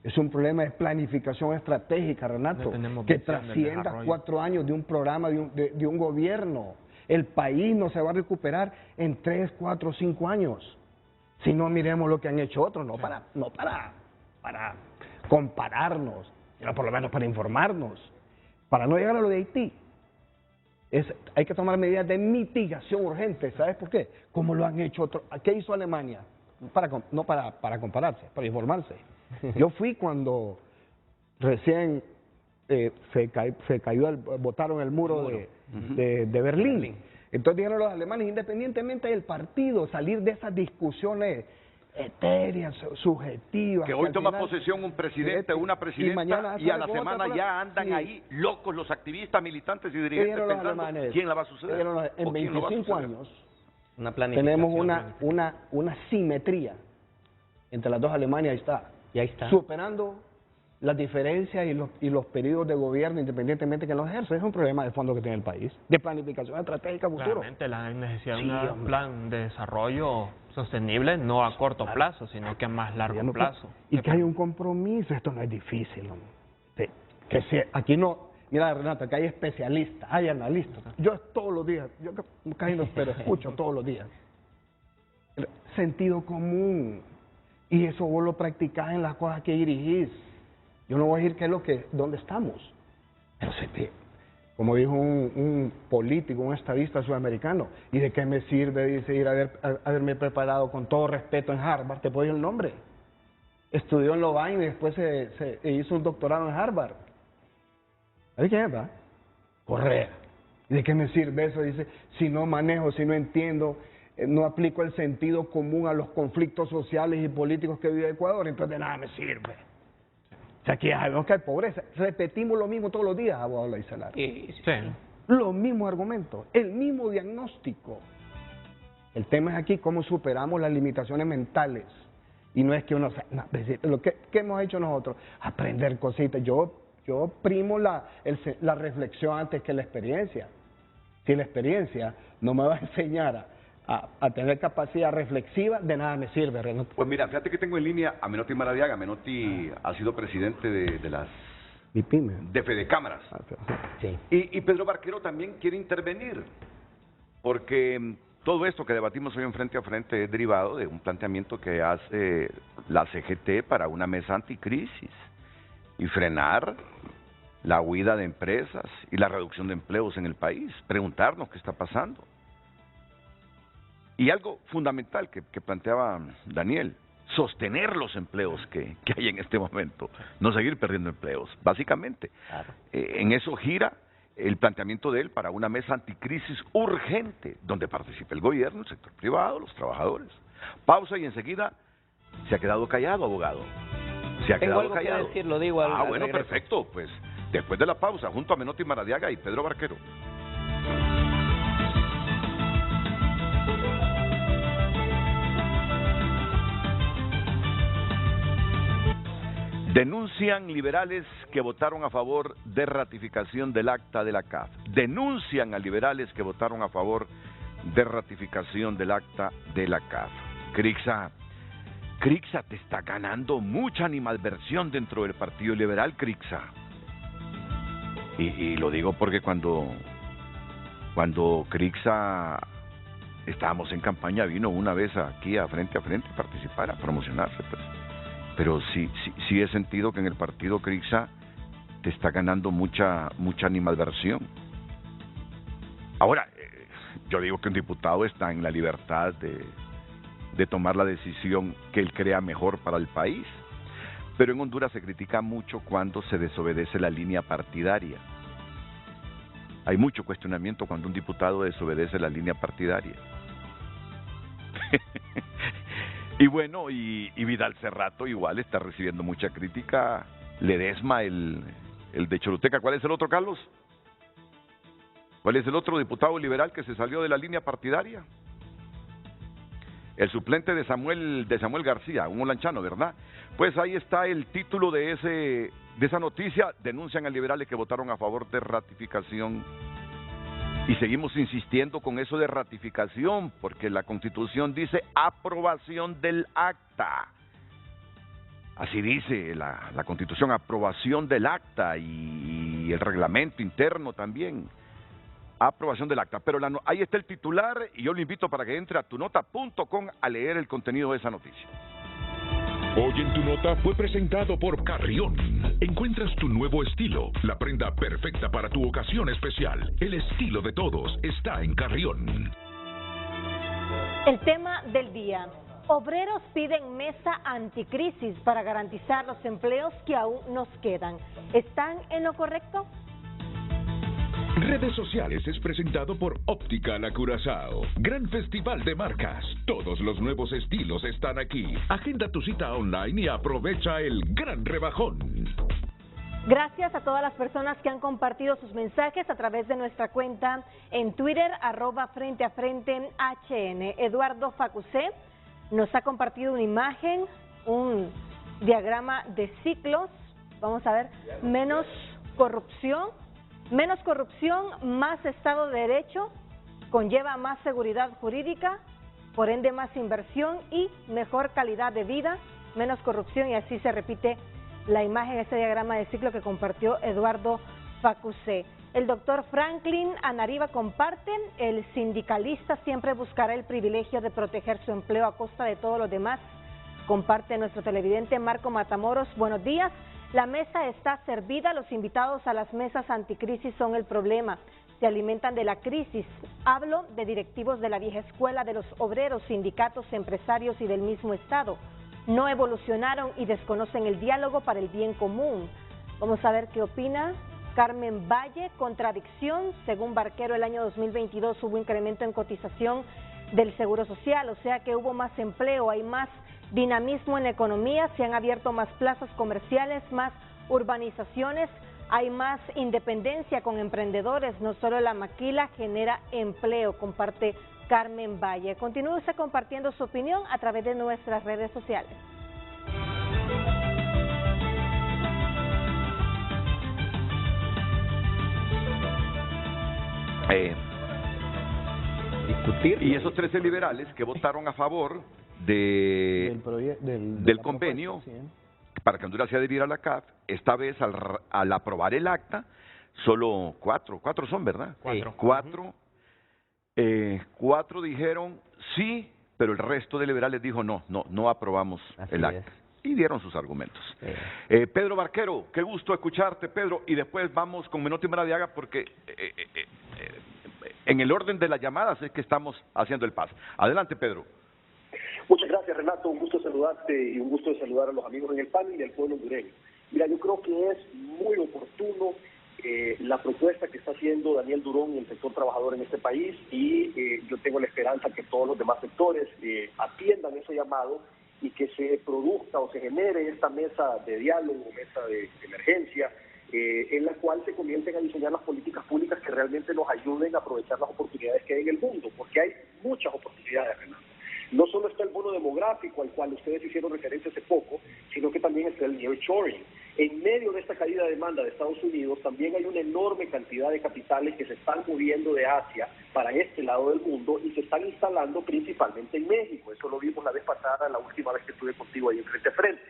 es un problema de planificación estratégica, Renato, que trascienda 4 años de un programa, de un gobierno. El país no se va a recuperar en 3, 4, 5 años. Si no miremos lo que han hecho otros, no para compararnos, sino por lo menos para informarnos, para no llegar a lo de Haití. Hay que tomar medidas de mitigación urgente. ¿Sabes por qué? Como lo han hecho otros. ¿Qué hizo Alemania? No para compararse, para informarse. Yo fui cuando recién botaron el muro de Berlín. Entonces dijeron los alemanes, independientemente del partido, salir de esas discusiones etéreas, subjetivas. Que hoy toma posesión un presidente o una presidenta y a la semana ya andan ahí locos los activistas, militantes y dirigentes pensando quién la va a suceder. En 25 años tenemos una simetría entre las dos Alemanias, ahí está. Superando las diferencias y los periodos de gobierno, independientemente que los ejerce. Es un problema de fondo que tiene el país, de planificación estratégica futuro. Realmente la necesidad de un plan de desarrollo sostenible, no a corto plazo, sino que a más largo plazo. Y que hay un compromiso, esto no es difícil. Aquí no, mira Renato, que hay especialistas, hay analistas. Yo todos los días, pero escucho todos los días. Sentido común. Y eso vos lo practicás en las cosas que dirigís. Yo no voy a decir dónde estamos. Pero como dijo un político, un estadista sudamericano, ¿y de qué me sirve, dice, haberme preparado con todo respeto en Harvard? Te puedo decir el nombre. Estudió en Lovaina y después se hizo un doctorado en Harvard. ¿Sabes quién es, verdad? Correa. ¿Y de qué me sirve eso? Dice, si no manejo, si no entiendo, no aplico el sentido común a los conflictos sociales y políticos que vive Ecuador, entonces de nada me sirve. O sea, aquí sabemos que hay pobreza. Repetimos lo mismo todos los días, abogado Laicelar. Sí. Los mismos argumentos, el mismo diagnóstico. El tema es aquí cómo superamos las limitaciones mentales. Y no es que uno... ¿Qué hemos hecho nosotros? Aprender cositas. Yo primo la reflexión antes que la experiencia. Si la experiencia no me va a enseñar a tener capacidad reflexiva, de nada me sirve, Renato. Pues mira, fíjate que tengo en línea a Menotti Maradiaga. Menotti ha sido presidente de las... de Fedecámaras. Sí. Y Pedro Barquero también quiere intervenir, porque todo esto que debatimos hoy en Frente a Frente es derivado de un planteamiento que hace la CGT para una mesa anticrisis y frenar la huida de empresas y la reducción de empleos en el país, preguntarnos qué está pasando. Y algo fundamental que planteaba Daniel, sostener los empleos que hay en este momento, no seguir perdiendo empleos, básicamente. Claro. En eso gira el planteamiento de él para una mesa anticrisis urgente, donde participe el gobierno, el sector privado, los trabajadores. Pausa y enseguida se ha quedado callado, abogado. Se ha Tengo quedado algo callado. Que decir, lo digo al bueno, regreso. perfecto, pues después de la pausa, junto a Menotti Maradiaga y Pedro Barquero. Denuncian liberales que votaron a favor de ratificación del acta de la CAF. Denuncian a liberales que votaron a favor de ratificación del acta de la CAF. Crixa, te está ganando mucha animadversión dentro del Partido Liberal, Crixa. Y lo digo porque cuando Crixa estábamos en campaña, vino una vez aquí a frente a participar, a promocionarse, pues. Pero sí he sentido que en el partido Crixa te está ganando mucha animadversión. Ahora, yo digo que un diputado está en la libertad de tomar la decisión que él crea mejor para el país, pero en Honduras se critica mucho cuando se desobedece la línea partidaria. Hay mucho cuestionamiento cuando un diputado desobedece la línea partidaria. Y bueno, y Vidal Cerrato igual está recibiendo mucha crítica. Ledesma, el de Choluteca. ¿Cuál es el otro, Carlos? ¿Cuál es el otro diputado liberal que se salió de la línea partidaria? El suplente de Samuel García, un holanchano, ¿verdad? Pues ahí está el título de esa noticia. Denuncian a liberales que votaron a favor de ratificación. Y seguimos insistiendo con eso de ratificación, porque la Constitución dice aprobación del acta. Así dice la Constitución, aprobación del acta, y el reglamento interno también. Aprobación del acta. Pero ahí está el titular, y yo lo invito para que entre a tunota.com a leer el contenido de esa noticia. Hoy en Tu Nota fue presentado por Carrión. Encuentras tu nuevo estilo, la prenda perfecta para tu ocasión especial. El estilo de todos está en Carrión. El tema del día. Obreros piden mesa anticrisis para garantizar los empleos que aún nos quedan. ¿Están en lo correcto? Redes Sociales es presentado por Óptica La Curazao. Gran festival de marcas. Todos los nuevos estilos están aquí. Agenda tu cita online y aprovecha el gran rebajón. Gracias a todas las personas que han compartido sus mensajes a través de nuestra cuenta en Twitter, @FrenteAFrenteHN. Eduardo Facusé nos ha compartido una imagen, un diagrama de ciclos. Vamos a ver, menos corrupción, más Estado de Derecho, conlleva más seguridad jurídica, por ende más inversión y mejor calidad de vida, menos corrupción, y así se repite la imagen, ese diagrama de ciclo que compartió Eduardo Facusé. El doctor Franklin Anariba comparte: el sindicalista siempre buscará el privilegio de proteger su empleo a costa de todos los demás. Comparte nuestro televidente Marco Matamoros. Buenos días. La mesa está servida, los invitados a las mesas anticrisis son el problema, se alimentan de la crisis. Hablo de directivos de la vieja escuela, de los obreros, sindicatos, empresarios y del mismo Estado. No evolucionaron y desconocen el diálogo para el bien común. Vamos a ver qué opina Carmen Valle. Contradicción, según Barquero, el año 2022 hubo incremento en cotización del Seguro Social, o sea que hubo más empleo, hay más dinamismo en la economía, se han abierto más plazas comerciales, más urbanizaciones, hay más independencia con emprendedores, no solo la maquila genera empleo, comparte Carmen Valle. Continúe usted compartiendo su opinión a través de nuestras redes sociales. Discutir. Y esos 13 liberales que votaron a favor del convenio para que Honduras se adhiriera a la CAF, esta vez al aprobar el acta, solo cuatro son, ¿verdad? Cuatro dijeron sí, pero el resto de liberales dijo no aprobamos el acta. Y dieron sus argumentos. Pedro Barquero, qué gusto escucharte, Pedro, y después vamos con Menotti Maradiaga porque en el orden de las llamadas es que estamos haciendo el paso. Adelante, Pedro. Muchas gracias, Renato, un gusto saludarte y un gusto de saludar a los amigos en el panel y al pueblo hondureño. Mira, yo creo que es muy oportuno la propuesta que está haciendo Daniel Durón y el sector trabajador en este país, y yo tengo la esperanza que todos los demás sectores atiendan ese llamado y que se produzca o se genere esta mesa de diálogo, mesa de emergencia, en la cual se comiencen a diseñar las políticas públicas que realmente nos ayuden a aprovechar las oportunidades que hay en el mundo, porque hay muchas oportunidades, Renato. No solo está el bono demográfico al cual ustedes hicieron referencia hace poco, sino que también está el nearshoring. En medio de esta caída de demanda de Estados Unidos también hay una enorme cantidad de capitales que se están moviendo de Asia para este lado del mundo y se están instalando principalmente en México. Eso lo vimos la vez pasada, la última vez que estuve contigo ahí en frente a frente.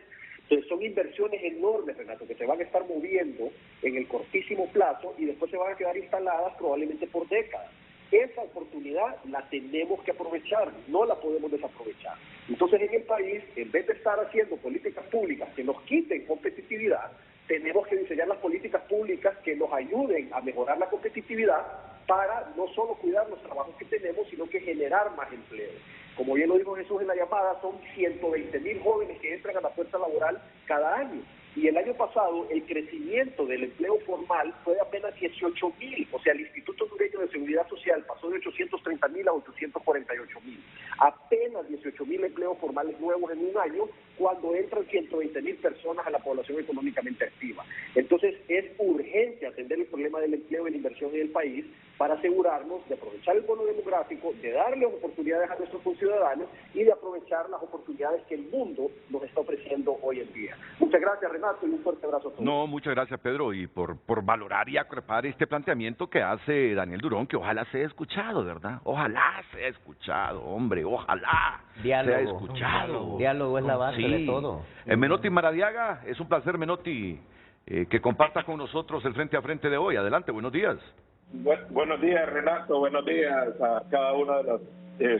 Entonces son inversiones enormes, Renato, que se van a estar moviendo en el cortísimo plazo y después se van a quedar instaladas probablemente por décadas. Esa oportunidad la tenemos que aprovechar, no la podemos desaprovechar. Entonces en el país, en vez de estar haciendo políticas públicas que nos quiten competitividad, tenemos que diseñar las políticas públicas que nos ayuden a mejorar la competitividad para no solo cuidar los trabajos que tenemos, sino que generar más empleo. Como bien lo dijo Jesús en la llamada, son 120,000 jóvenes que entran a la fuerza laboral cada año. Y el año pasado el crecimiento del empleo formal fue de apenas 18,000, o sea, el Instituto Hondureño de Seguridad Social pasó de 830,000 a 848,000. Apenas 18,000 empleos formales nuevos en un año, cuando entran 120,000 personas a la población económicamente activa. Entonces es urgente atender el problema del empleo y la inversión en el país para asegurarnos de aprovechar el bono demográfico, de darle oportunidades a nuestros conciudadanos y de aprovechar las oportunidades que el mundo nos está ofreciendo hoy en día. Muchas gracias, Renato, y un fuerte abrazo a todos. No, muchas gracias, Pedro, y por valorar y acuerpar este planteamiento que hace Daniel Durón, que ojalá sea escuchado, ¿verdad? Ojalá sea escuchado, hombre, ojalá sea escuchado. Diálogo es la base de todo. Menotti Maradiaga, es un placer, Menotti, que compartas con nosotros el frente a frente de hoy. Adelante, buenos días. Buenos días, Renato, buenos días a cada una de las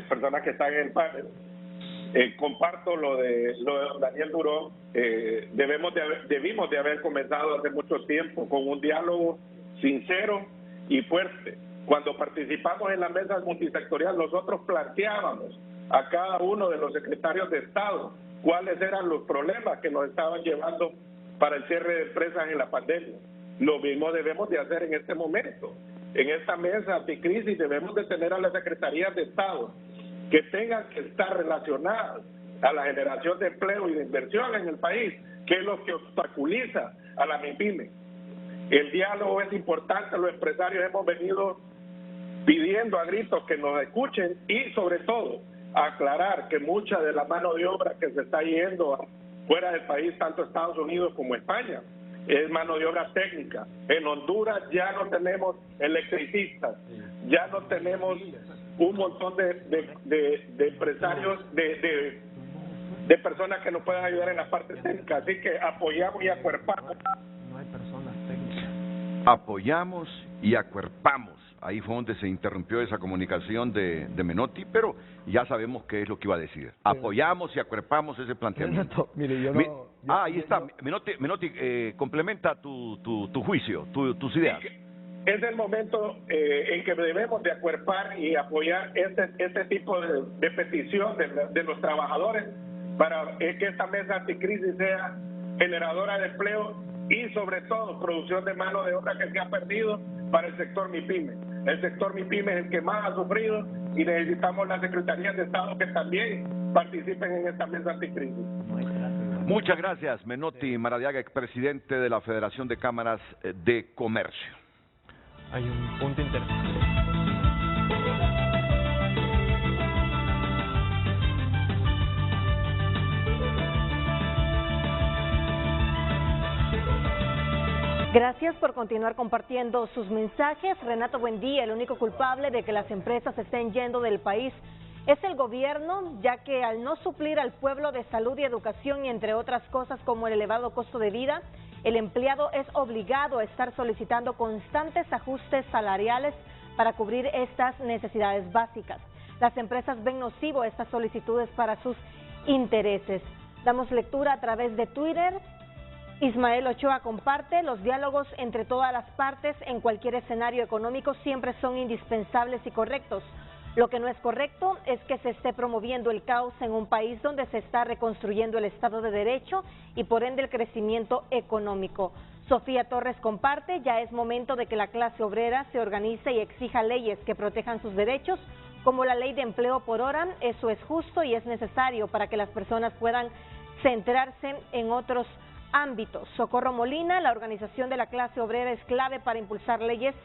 personas que están en el panel. Comparto lo de Daniel Durón. Debimos de haber comenzado hace mucho tiempo con un diálogo sincero y fuerte. Cuando participamos en la mesa multisectorial, nosotros planteábamos a cada uno de los secretarios de Estado cuáles eran los problemas que nos estaban llevando para el cierre de empresas en la pandemia. Lo mismo debemos de hacer en este momento. En esta mesa anticrisis debemos de tener a las secretarías de Estado que tengan que estar relacionadas a la generación de empleo y de inversión en el país, que es lo que obstaculiza a la MIPYME. El diálogo es importante, los empresarios hemos venido pidiendo a gritos que nos escuchen y sobre todo aclarar que mucha de la mano de obra que se está yendo fuera del país, tanto Estados Unidos como España, es mano de obra técnica. En Honduras ya no tenemos electricistas, ya no tenemos un montón de empresarios, de personas que nos puedan ayudar en la parte técnica. Así que apoyamos y acuerpamos. No hay personas técnicas. Apoyamos y acuerpamos. Ahí fue donde se interrumpió esa comunicación de Menotti, pero ya sabemos qué es lo que iba a decir. Apoyamos y acuerpamos ese planteamiento. Mire, yo no... ahí está. Menotti, complementa tu juicio, tus ideas. Es el momento en que debemos de acuerpar y apoyar este tipo de petición de los trabajadores para que esta mesa anticrisis sea generadora de empleo y sobre todo producción de mano de obra que se ha perdido para el sector MIPYME. El sector MIPYME es el que más ha sufrido y necesitamos las secretarías de Estado que también participen en esta mesa anticrisis. Muchas gracias, Menotti Maradiaga, expresidente de la Federación de Cámaras de Comercio. Hay un punto interesante. Gracias por continuar compartiendo sus mensajes. Renato, buen día. El único culpable de que las empresas estén yendo del país es el gobierno, ya que al no suplir al pueblo de salud y educación y entre otras cosas como el elevado costo de vida, el empleado es obligado a estar solicitando constantes ajustes salariales para cubrir estas necesidades básicas. Las empresas ven nocivo estas solicitudes para sus intereses. Damos lectura a través de Twitter. Ismael Ochoa comparte: los diálogos entre todas las partes en cualquier escenario económico siempre son indispensables y correctos. Lo que no es correcto es que se esté promoviendo el caos en un país donde se está reconstruyendo el Estado de Derecho y por ende el crecimiento económico. Sofía Torres comparte: ya es momento de que la clase obrera se organice y exija leyes que protejan sus derechos, como la ley de empleo por hora. Eso es justo y es necesario para que las personas puedan centrarse en otros ámbitos. Socorro Molina: la organización de la clase obrera es clave para impulsar leyes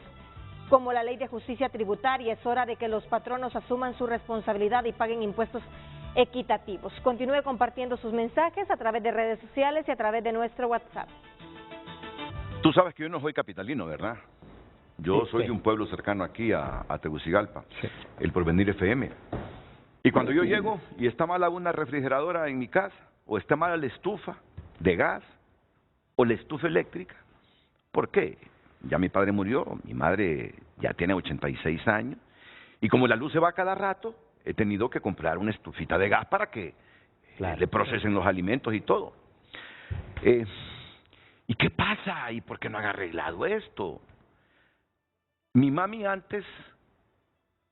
como la ley de justicia tributaria. Es hora de que los patronos asuman su responsabilidad y paguen impuestos equitativos. Continúe compartiendo sus mensajes a través de redes sociales y a través de nuestro WhatsApp. Tú sabes que yo no soy capitalino, ¿verdad? Yo soy de un pueblo cercano aquí a Tegucigalpa, el Porvenir FM. Y cuando yo llego y está mala una refrigeradora en mi casa, o está mala la estufa de gas, o la estufa eléctrica, ¿por qué? Ya mi padre murió, mi madre ya tiene 86 años, y como la luz se va cada rato, he tenido que comprar una estufita de gas para que le procesen los alimentos y todo. ¿Y qué pasa? ¿Y por qué no han arreglado esto? Mi mami antes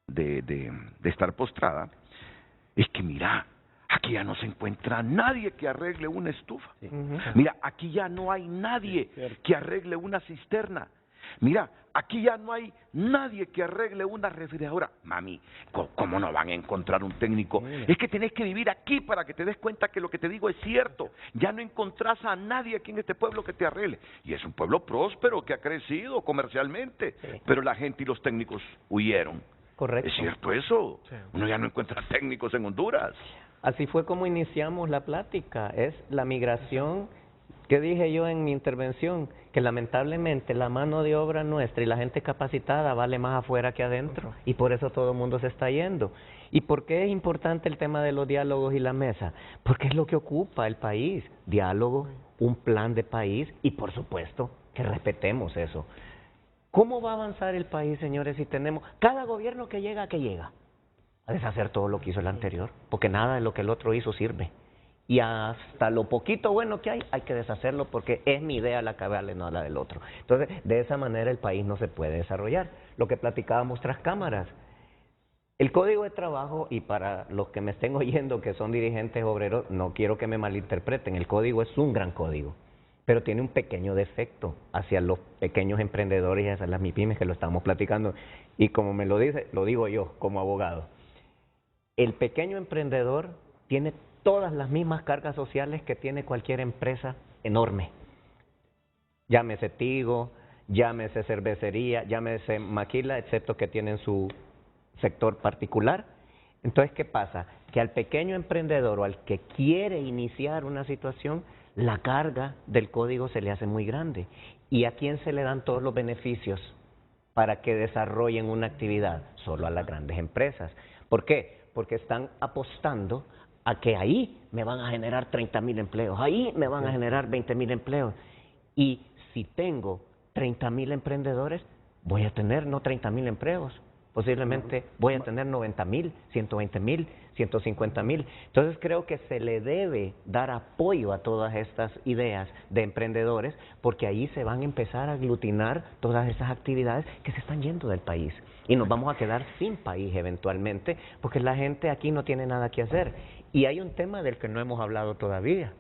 de estar postrada, es que mira, aquí ya no se encuentra nadie que arregle una estufa. Mira, aquí ya no hay nadie que arregle una cisterna. Mira, aquí ya no hay nadie que arregle una refrigeradora. Mami, ¿cómo no van a encontrar un técnico? Es que tenés que vivir aquí para que te des cuenta que lo que te digo es cierto. Ya no encontrás a nadie aquí en este pueblo que te arregle. Y es un pueblo próspero que ha crecido comercialmente, pero la gente y los técnicos huyeron. Correcto. ¿Es cierto eso? Uno ya no encuentra técnicos en Honduras. Así fue como iniciamos la plática, es la migración. ¿Qué dije yo en mi intervención? Que lamentablemente la mano de obra nuestra y la gente capacitada vale más afuera que adentro, y por eso todo el mundo se está yendo. ¿Y por qué es importante el tema de los diálogos y la mesa? Porque es lo que ocupa el país, diálogo, un plan de país, y por supuesto que respetemos eso. ¿Cómo va a avanzar el país, señores, si tenemos cada gobierno que llega a deshacer todo lo que hizo el anterior? Porque nada de lo que el otro hizo sirve. Y hasta lo poquito bueno que hay que deshacerlo porque es mi idea la que vale, no la del otro. Entonces, de esa manera el país no se puede desarrollar. Lo que platicábamos tras cámaras. El Código de Trabajo, y para los que me estén oyendo que son dirigentes obreros, no quiero que me malinterpreten, el Código es un gran código, pero tiene un pequeño defecto hacia los pequeños emprendedores y hacia las MIPYMES que lo estamos platicando. Y como me lo dice, lo digo yo como abogado. El pequeño emprendedor tiene todas las mismas cargas sociales que tiene cualquier empresa enorme. Llámese Tigo, llámese cervecería, llámese maquila, excepto que tienen su sector particular. Entonces, ¿qué pasa? Que al pequeño emprendedor o al que quiere iniciar una situación, la carga del código se le hace muy grande. ¿Y a quién se le dan todos los beneficios para que desarrollen una actividad? Solo a las grandes empresas. ¿Por qué? Porque están apostando a que ahí me van a generar 30,000 empleos, ahí me van a generar 20,000 empleos. Y si tengo 30,000 emprendedores, voy a tener no 30,000 empleos, posiblemente voy a tener 90,000, 120,000, 150,000. Entonces creo que se le debe dar apoyo a todas estas ideas de emprendedores, porque ahí se van a empezar a aglutinar todas esas actividades que se están yendo del país. Y nos vamos a quedar sin país eventualmente, porque la gente aquí no tiene nada que hacer. Y hay un tema del que no hemos hablado todavía.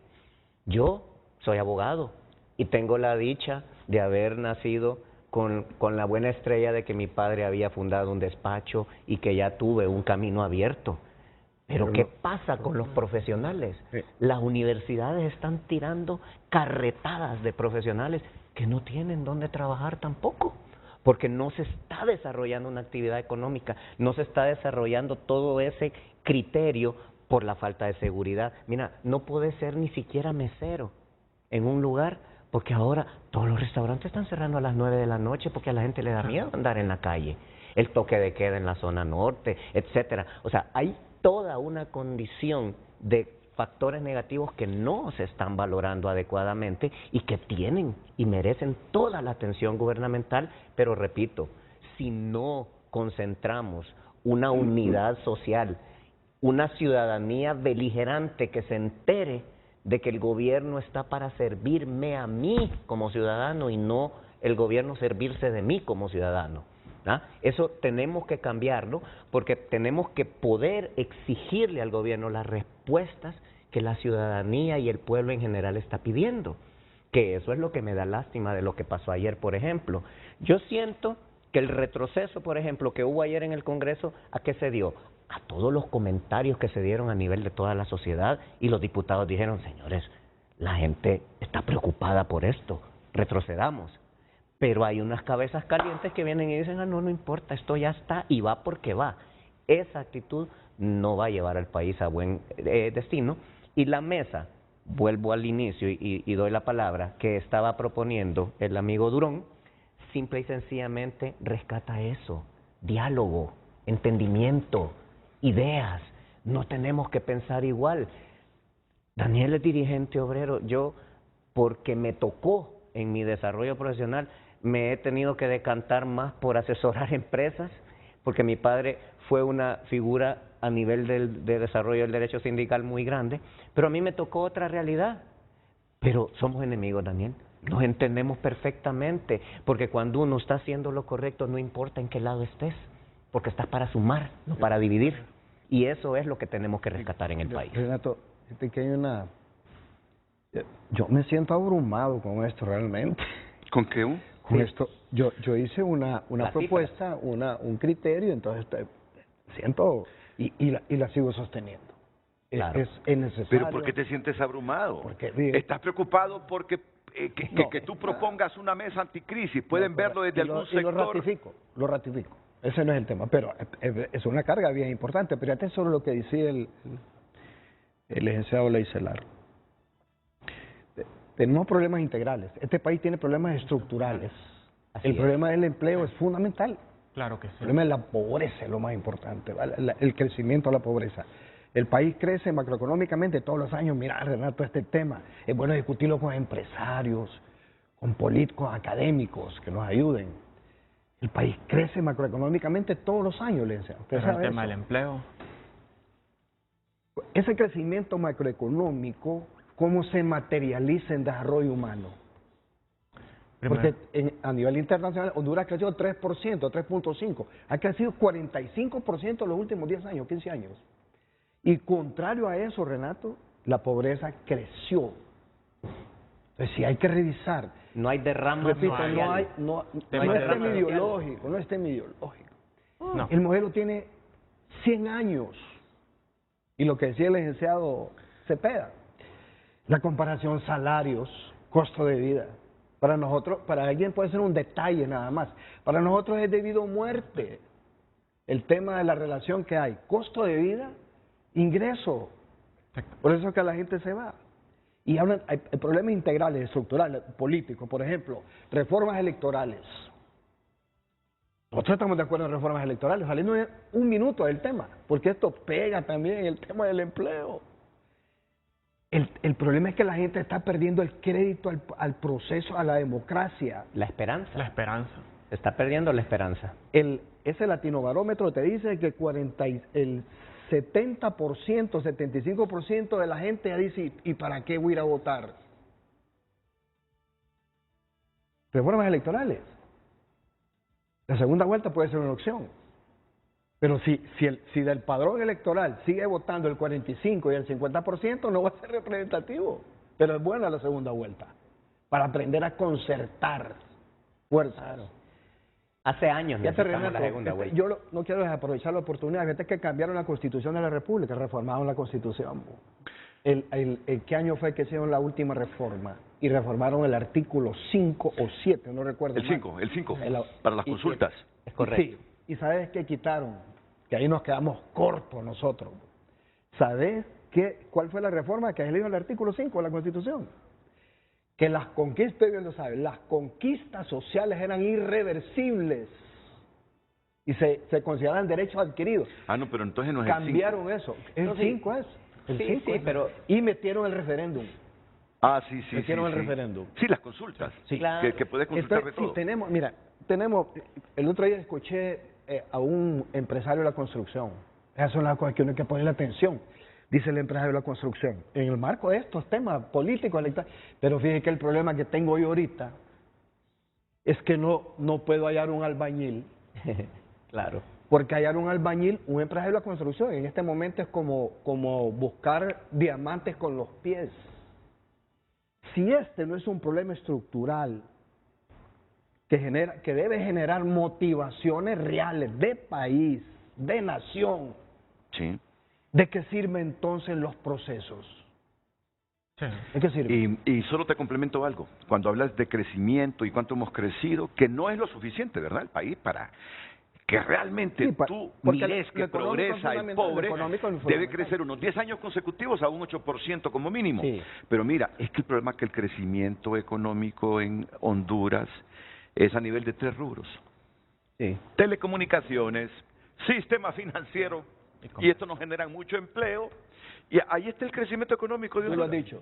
Yo soy abogado y tengo la dicha de haber nacido con la buena estrella de que mi padre había fundado un despacho y que ya tuve un camino abierto. Pero ¿qué pasa con los profesionales? Las universidades están tirando carretadas de profesionales que no tienen dónde trabajar tampoco, porque no se está desarrollando una actividad económica, no se está desarrollando todo ese criterio por la falta de seguridad. Mira, no puede ser ni siquiera mesero en un lugar, porque ahora todos los restaurantes están cerrando a las 9 de la noche porque a la gente le da miedo andar en la calle. El toque de queda en la zona norte, etcétera. O sea, hay toda una condición de factores negativos que no se están valorando adecuadamente y que tienen y merecen toda la atención gubernamental, pero repito, si no concentramos una unidad social, una ciudadanía beligerante que se entere de que el gobierno está para servirme a mí como ciudadano y no el gobierno servirse de mí como ciudadano. Eso tenemos que cambiarlo, porque tenemos que poder exigirle al gobierno las respuestas que la ciudadanía y el pueblo en general está pidiendo. Que eso es lo que me da lástima de lo que pasó ayer, por ejemplo. Yo siento que el retroceso, por ejemplo, que hubo ayer en el Congreso, ¿a qué se dio? A todos los comentarios que se dieron a nivel de toda la sociedad, y los diputados dijeron, señores, la gente está preocupada por esto, retrocedamos. Pero hay unas cabezas calientes que vienen y dicen, no importa, esto ya está y va porque va. Esa actitud no va a llevar al país a buen destino. Y la mesa, vuelvo al inicio y doy la palabra, que estaba proponiendo el amigo Durón, simple y sencillamente rescata eso, diálogo, entendimiento, ideas, no tenemos que pensar igual. Daniel es dirigente obrero, yo, porque me tocó en mi desarrollo profesional, me he tenido que decantar más por asesorar empresas, porque mi padre fue una figura a nivel de desarrollo del derecho sindical muy grande, pero a mí me tocó otra realidad. Pero somos enemigos, Daniel, nos entendemos perfectamente, porque cuando uno está haciendo lo correcto, no importa en qué lado estés, porque estás para sumar, no para dividir, y eso es lo que tenemos que rescatar en el país. Renato, que hay una... Yo me siento abrumado con esto realmente. ¿Con qué? Con esto, yo hice una propuesta, un criterio, entonces siento y la sigo sosteniendo. Claro. Es necesario. ¿Pero por qué te sientes abrumado? ¿Estás preocupado porque que tú propongas una mesa anticrisis? ¿Pueden verlo desde algún sector? Lo ratifico. Ese no es el tema, pero es una carga bien importante. Pero fíjate sobre lo que decía el licenciado Leicelar. Tenemos problemas integrales. Este país tiene problemas estructurales. El problema del empleo es fundamental. Claro que sí. El problema de la pobreza es lo más importante, ¿vale? El crecimiento de la pobreza. El país crece macroeconómicamente todos los años. Mira, Renato, este tema es bueno discutirlo con empresarios, con políticos, académicos que nos ayuden. El país crece macroeconómicamente todos los años, licenciado. Pero el tema del empleo. Ese crecimiento macroeconómico, ¿cómo se materializa en desarrollo humano? Porque a nivel internacional, Honduras creció 3%, 3.5%. Ha crecido 45% en los últimos 10 años, 15 años. Y contrario a eso, Renato, la pobreza creció. Entonces, si hay que revisar. No hay derramas. Repito, no es tema ideológico, no es tema ideológico. No. El modelo tiene 100 años. Y lo que decía el licenciado Cepeda, la comparación salarios, costo de vida. Para nosotros, para alguien puede ser un detalle nada más. Para nosotros es debido a muerte. El tema de la relación que hay, costo de vida, ingreso. Por eso es que la gente se va. Y hablan, hay problemas integrales, estructurales, políticos, por ejemplo, reformas electorales. Nosotros estamos de acuerdo en reformas electorales, saliendo un minuto del tema, porque esto pega también el tema del empleo. El problema es que la gente está perdiendo el crédito al proceso, a la democracia. La esperanza. La esperanza. Se está perdiendo la esperanza. Ese latinobarómetro te dice que el 70%, 75% de la gente ya dice, ¿y para qué voy a ir a votar? Reformas electorales. La segunda vuelta puede ser una opción. Pero si del padrón electoral sigue votando el 45 y el 50%, no va a ser representativo. Pero es buena la segunda vuelta, para aprender a concertar fuerzas. Claro. Hace años necesitamos la segunda vuelta. Yo no quiero desaprovechar la oportunidad. Fíjate que cambiaron la Constitución de la República, reformaron la Constitución. ¿Qué año fue que hicieron la última reforma? Y reformaron el artículo 5 o 7, no recuerdo. El 5, para las consultas. Es correcto. Sí, y ¿sabes qué quitaron? Que ahí nos quedamos cortos nosotros. ¿Sabes cuál fue la reforma que leído el artículo 5 de la Constitución? Que las conquistas, bien lo saben, las conquistas sociales eran irreversibles y se consideraban derechos adquiridos. Ah, no, pero entonces no es Cambiaron eso. El 5 es. El 5 es. Pero... Y metieron el referéndum. Ah, sí. Metieron el referéndum. Sí, las consultas. Sí. Que puedes consultar de todo. Sí, el otro día escuché a un empresario de la construcción. Esas son las cosas que uno hay que ponerle atención. Dice el empresario de la construcción, en el marco de estos temas políticos, electorales. Pero fíjese que el problema que tengo yo ahorita es que no puedo hallar un albañil. Claro. Porque hallar un albañil, un empresario de la construcción, en este momento es como buscar diamantes con los pies. Si este no es un problema estructural que debe generar motivaciones reales de país, de nación, sí. ¿De qué sirven entonces los procesos? Sí. ¿De qué sirve? Y solo te complemento algo. Cuando hablas de crecimiento y cuánto hemos crecido, que no es lo suficiente, ¿verdad? El país para que realmente tú mires que progresa el pobre, debe crecer unos 10 años consecutivos a un 8% como mínimo. Sí. Pero mira, es que el problema es que el crecimiento económico en Honduras es a nivel de 3 rubros. Sí. Telecomunicaciones, sistema financiero, y esto nos genera mucho empleo, y ahí está el crecimiento económico de Honduras. Tú lo has dicho.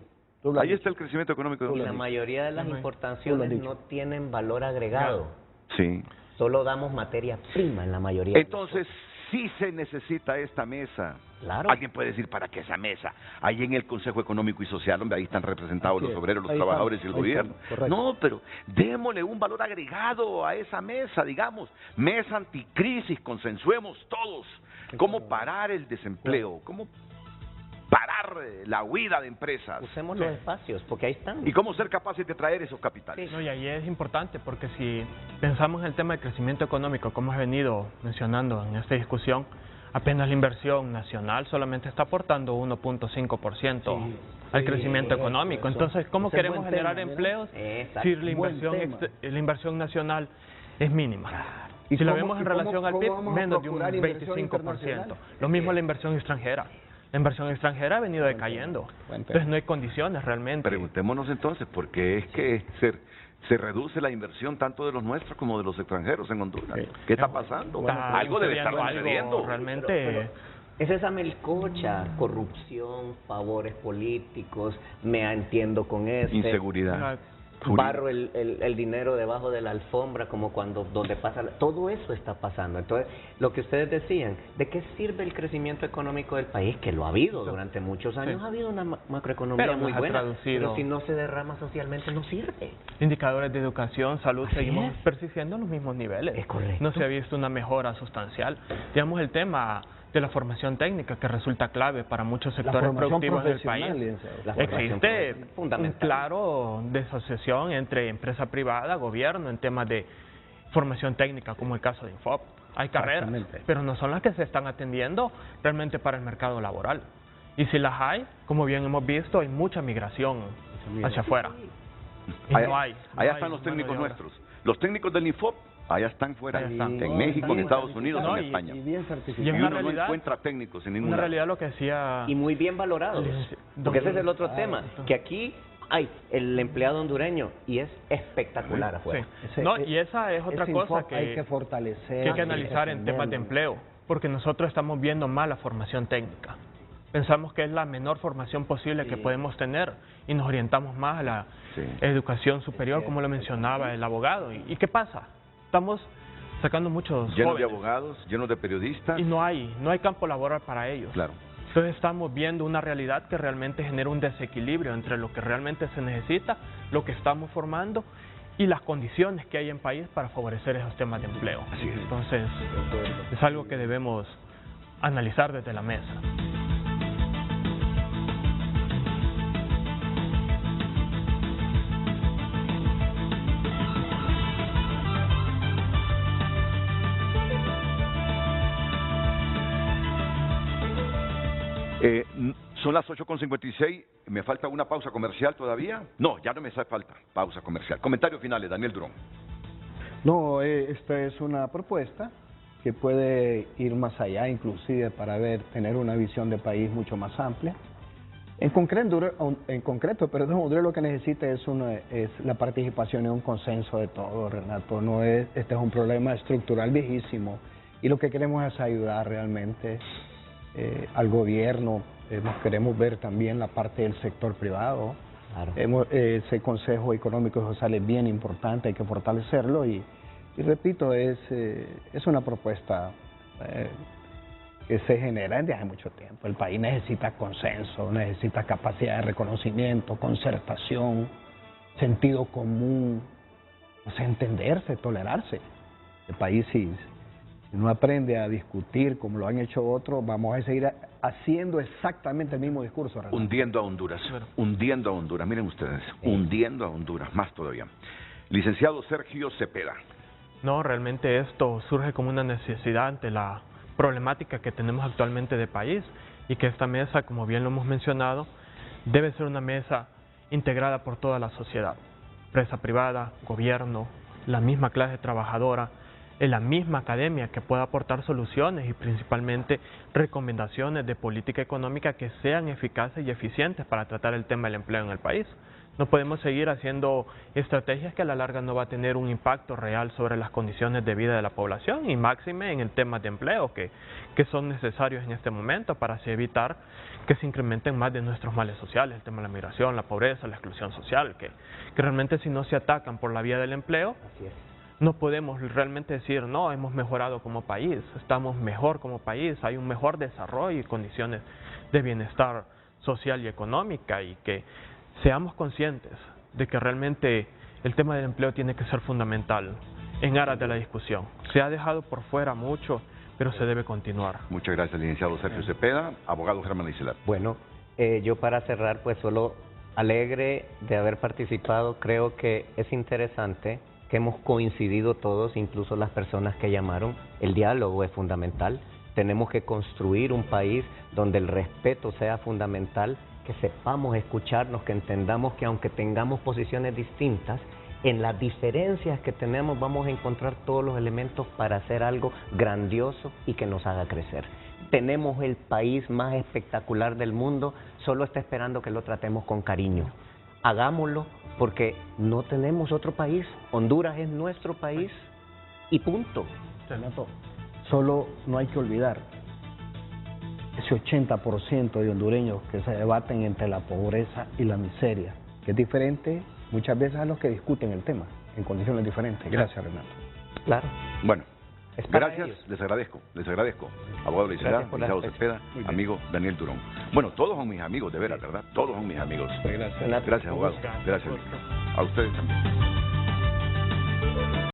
Ahí está el crecimiento económico de Honduras. La mayoría de las importaciones no tienen valor agregado. Sí. Solo damos materia prima en la mayoría. Entonces, sí se necesita esta mesa. Claro. Alguien puede decir, ¿para qué esa mesa? Ahí en el Consejo Económico y Social, donde ahí están representados los obreros, los trabajadores y el gobierno. No, pero démosle un valor agregado a esa mesa, digamos. Mesa anticrisis, consensuemos todos. ¿Cómo parar el desempleo? ¿Cómo parar la huida de empresas? Usemos los espacios, porque ahí están. ¿Y cómo ser capaces de traer esos capitales? No, y ahí es importante, porque si pensamos en el tema de crecimiento económico, como he venido mencionando en esta discusión, apenas la inversión nacional solamente está aportando 1.5% al crecimiento económico. Entonces, ¿cómo queremos generar empleos si la inversión nacional es mínima? Y si la vemos en relación al PIB, menos de un 25%. Lo mismo la inversión extranjera. La inversión extranjera ha venido decayendo. Entonces no hay condiciones realmente. Preguntémonos entonces, ¿por qué es que se reduce la inversión tanto de los nuestros como de los extranjeros en Honduras? ¿Qué está pasando? Algo debe estar sucediendo. Realmente... Es esa melcocha, corrupción, favores políticos, me entiendo con eso. Inseguridad. Barro el dinero debajo de la alfombra, como donde pasa, todo eso está pasando. Entonces, lo que ustedes decían, ¿de qué sirve el crecimiento económico del país? Que lo ha habido durante muchos años, ha habido una macroeconomía muy buena, pero si no se derrama socialmente no sirve. Indicadores de educación, salud, seguimos persistiendo los mismos niveles. Es correcto. No se ha visto una mejora sustancial. Digamos, el tema de la formación técnica, que resulta clave para muchos sectores productivos del país. Existe un claro desasociación entre empresa privada, gobierno, en temas de formación técnica, como el caso de Infop. Hay carreras, pero no son las que se están atendiendo realmente para el mercado laboral. Y si las hay, como bien hemos visto, hay mucha migración hacia afuera. Y allá están los técnicos nuestros. Los técnicos del Infop allá están fuera, en México, en Estados Unidos, en España. Y uno no encuentra técnicos en ningún lado. Una realidad lo que decía... Y muy bien valorados, porque ese es el otro tema, que aquí hay el empleado hondureño y es espectacular afuera. Y esa es otra cosa que hay que fortalecer, que hay que analizar en temas de empleo, porque nosotros estamos viendo mal la formación técnica. Pensamos que es la menor formación posible que podemos tener y nos orientamos más a la educación superior, como lo mencionaba el abogado. ¿Y qué pasa? Estamos sacando muchos llenos jóvenes, de abogados, llenos de periodistas. Y no hay campo laboral para ellos. Claro. Entonces estamos viendo una realidad que realmente genera un desequilibrio entre lo que realmente se necesita, lo que estamos formando y las condiciones que hay en país para favorecer esos temas de empleo. Así es. Entonces, es algo que debemos analizar desde la mesa. Son las 8:56, me falta una pausa comercial todavía. No, ya no me hace falta pausa comercial. Comentarios finales, Daniel Durón. No, esta es una propuesta que puede ir más allá, inclusive para tener una visión de país mucho más amplia. En concreto, Honduras lo que necesita es la participación y un consenso de todos, Renato. Este es un problema estructural viejísimo y lo que queremos es ayudar realmente al gobierno. Queremos ver también la parte del sector privado. Claro. Ese Consejo Económico y Social es bien importante, hay que fortalecerlo y repito, es una propuesta que se genera desde hace mucho tiempo. El país necesita consenso, necesita capacidad de reconocimiento, concertación, sentido común, entenderse, tolerarse. El país si no aprende a discutir como lo han hecho otros, vamos a seguir haciendo exactamente el mismo discurso. Renato. Hundiendo a Honduras, hundiendo a Honduras, miren ustedes, hundiendo a Honduras, más todavía. Licenciado Sergio Cepeda. No, realmente esto surge como una necesidad ante la problemática que tenemos actualmente de país y que esta mesa, como bien lo hemos mencionado, debe ser una mesa integrada por toda la sociedad, empresa privada, gobierno, la misma clase trabajadora, la misma academia que pueda aportar soluciones y principalmente recomendaciones de política económica que sean eficaces y eficientes para tratar el tema del empleo en el país. No podemos seguir haciendo estrategias que a la larga no va a tener un impacto real sobre las condiciones de vida de la población y máxime en el tema de empleo que son necesarios en este momento para así evitar que se incrementen más de nuestros males sociales, el tema de la migración, la pobreza, la exclusión social, que realmente si no se atacan por la vía del empleo, no podemos realmente decir, no, hemos mejorado como país, estamos mejor como país, hay un mejor desarrollo y condiciones de bienestar social y económica y que seamos conscientes de que realmente el tema del empleo tiene que ser fundamental en aras de la discusión. Se ha dejado por fuera mucho, pero se debe continuar. Muchas gracias, licenciado Sergio Cepeda. Abogado Germán Isela. Bueno, yo para cerrar, pues solo alegre de haber participado. Creo que es interesante que hemos coincidido todos, incluso las personas que llamaron. El diálogo es fundamental. Tenemos que construir un país donde el respeto sea fundamental, que sepamos escucharnos, que entendamos que aunque tengamos posiciones distintas, en las diferencias que tenemos vamos a encontrar todos los elementos para hacer algo grandioso y que nos haga crecer. Tenemos el país más espectacular del mundo, solo está esperando que lo tratemos con cariño. Hagámoslo porque no tenemos otro país, Honduras es nuestro país y punto. Solo no hay que olvidar ese 80% de hondureños que se debaten entre la pobreza y la miseria, que es diferente muchas veces a los que discuten el tema, en condiciones diferentes. Gracias, Renato. Claro. Bueno, gracias, les agradezco. Abogado Isela, licenciado Cepeda, amigo Daniel Durón. Bueno, todos son mis amigos, de veras, ¿verdad? Todos son mis amigos. Gracias, abogado. Gracias. A ustedes también.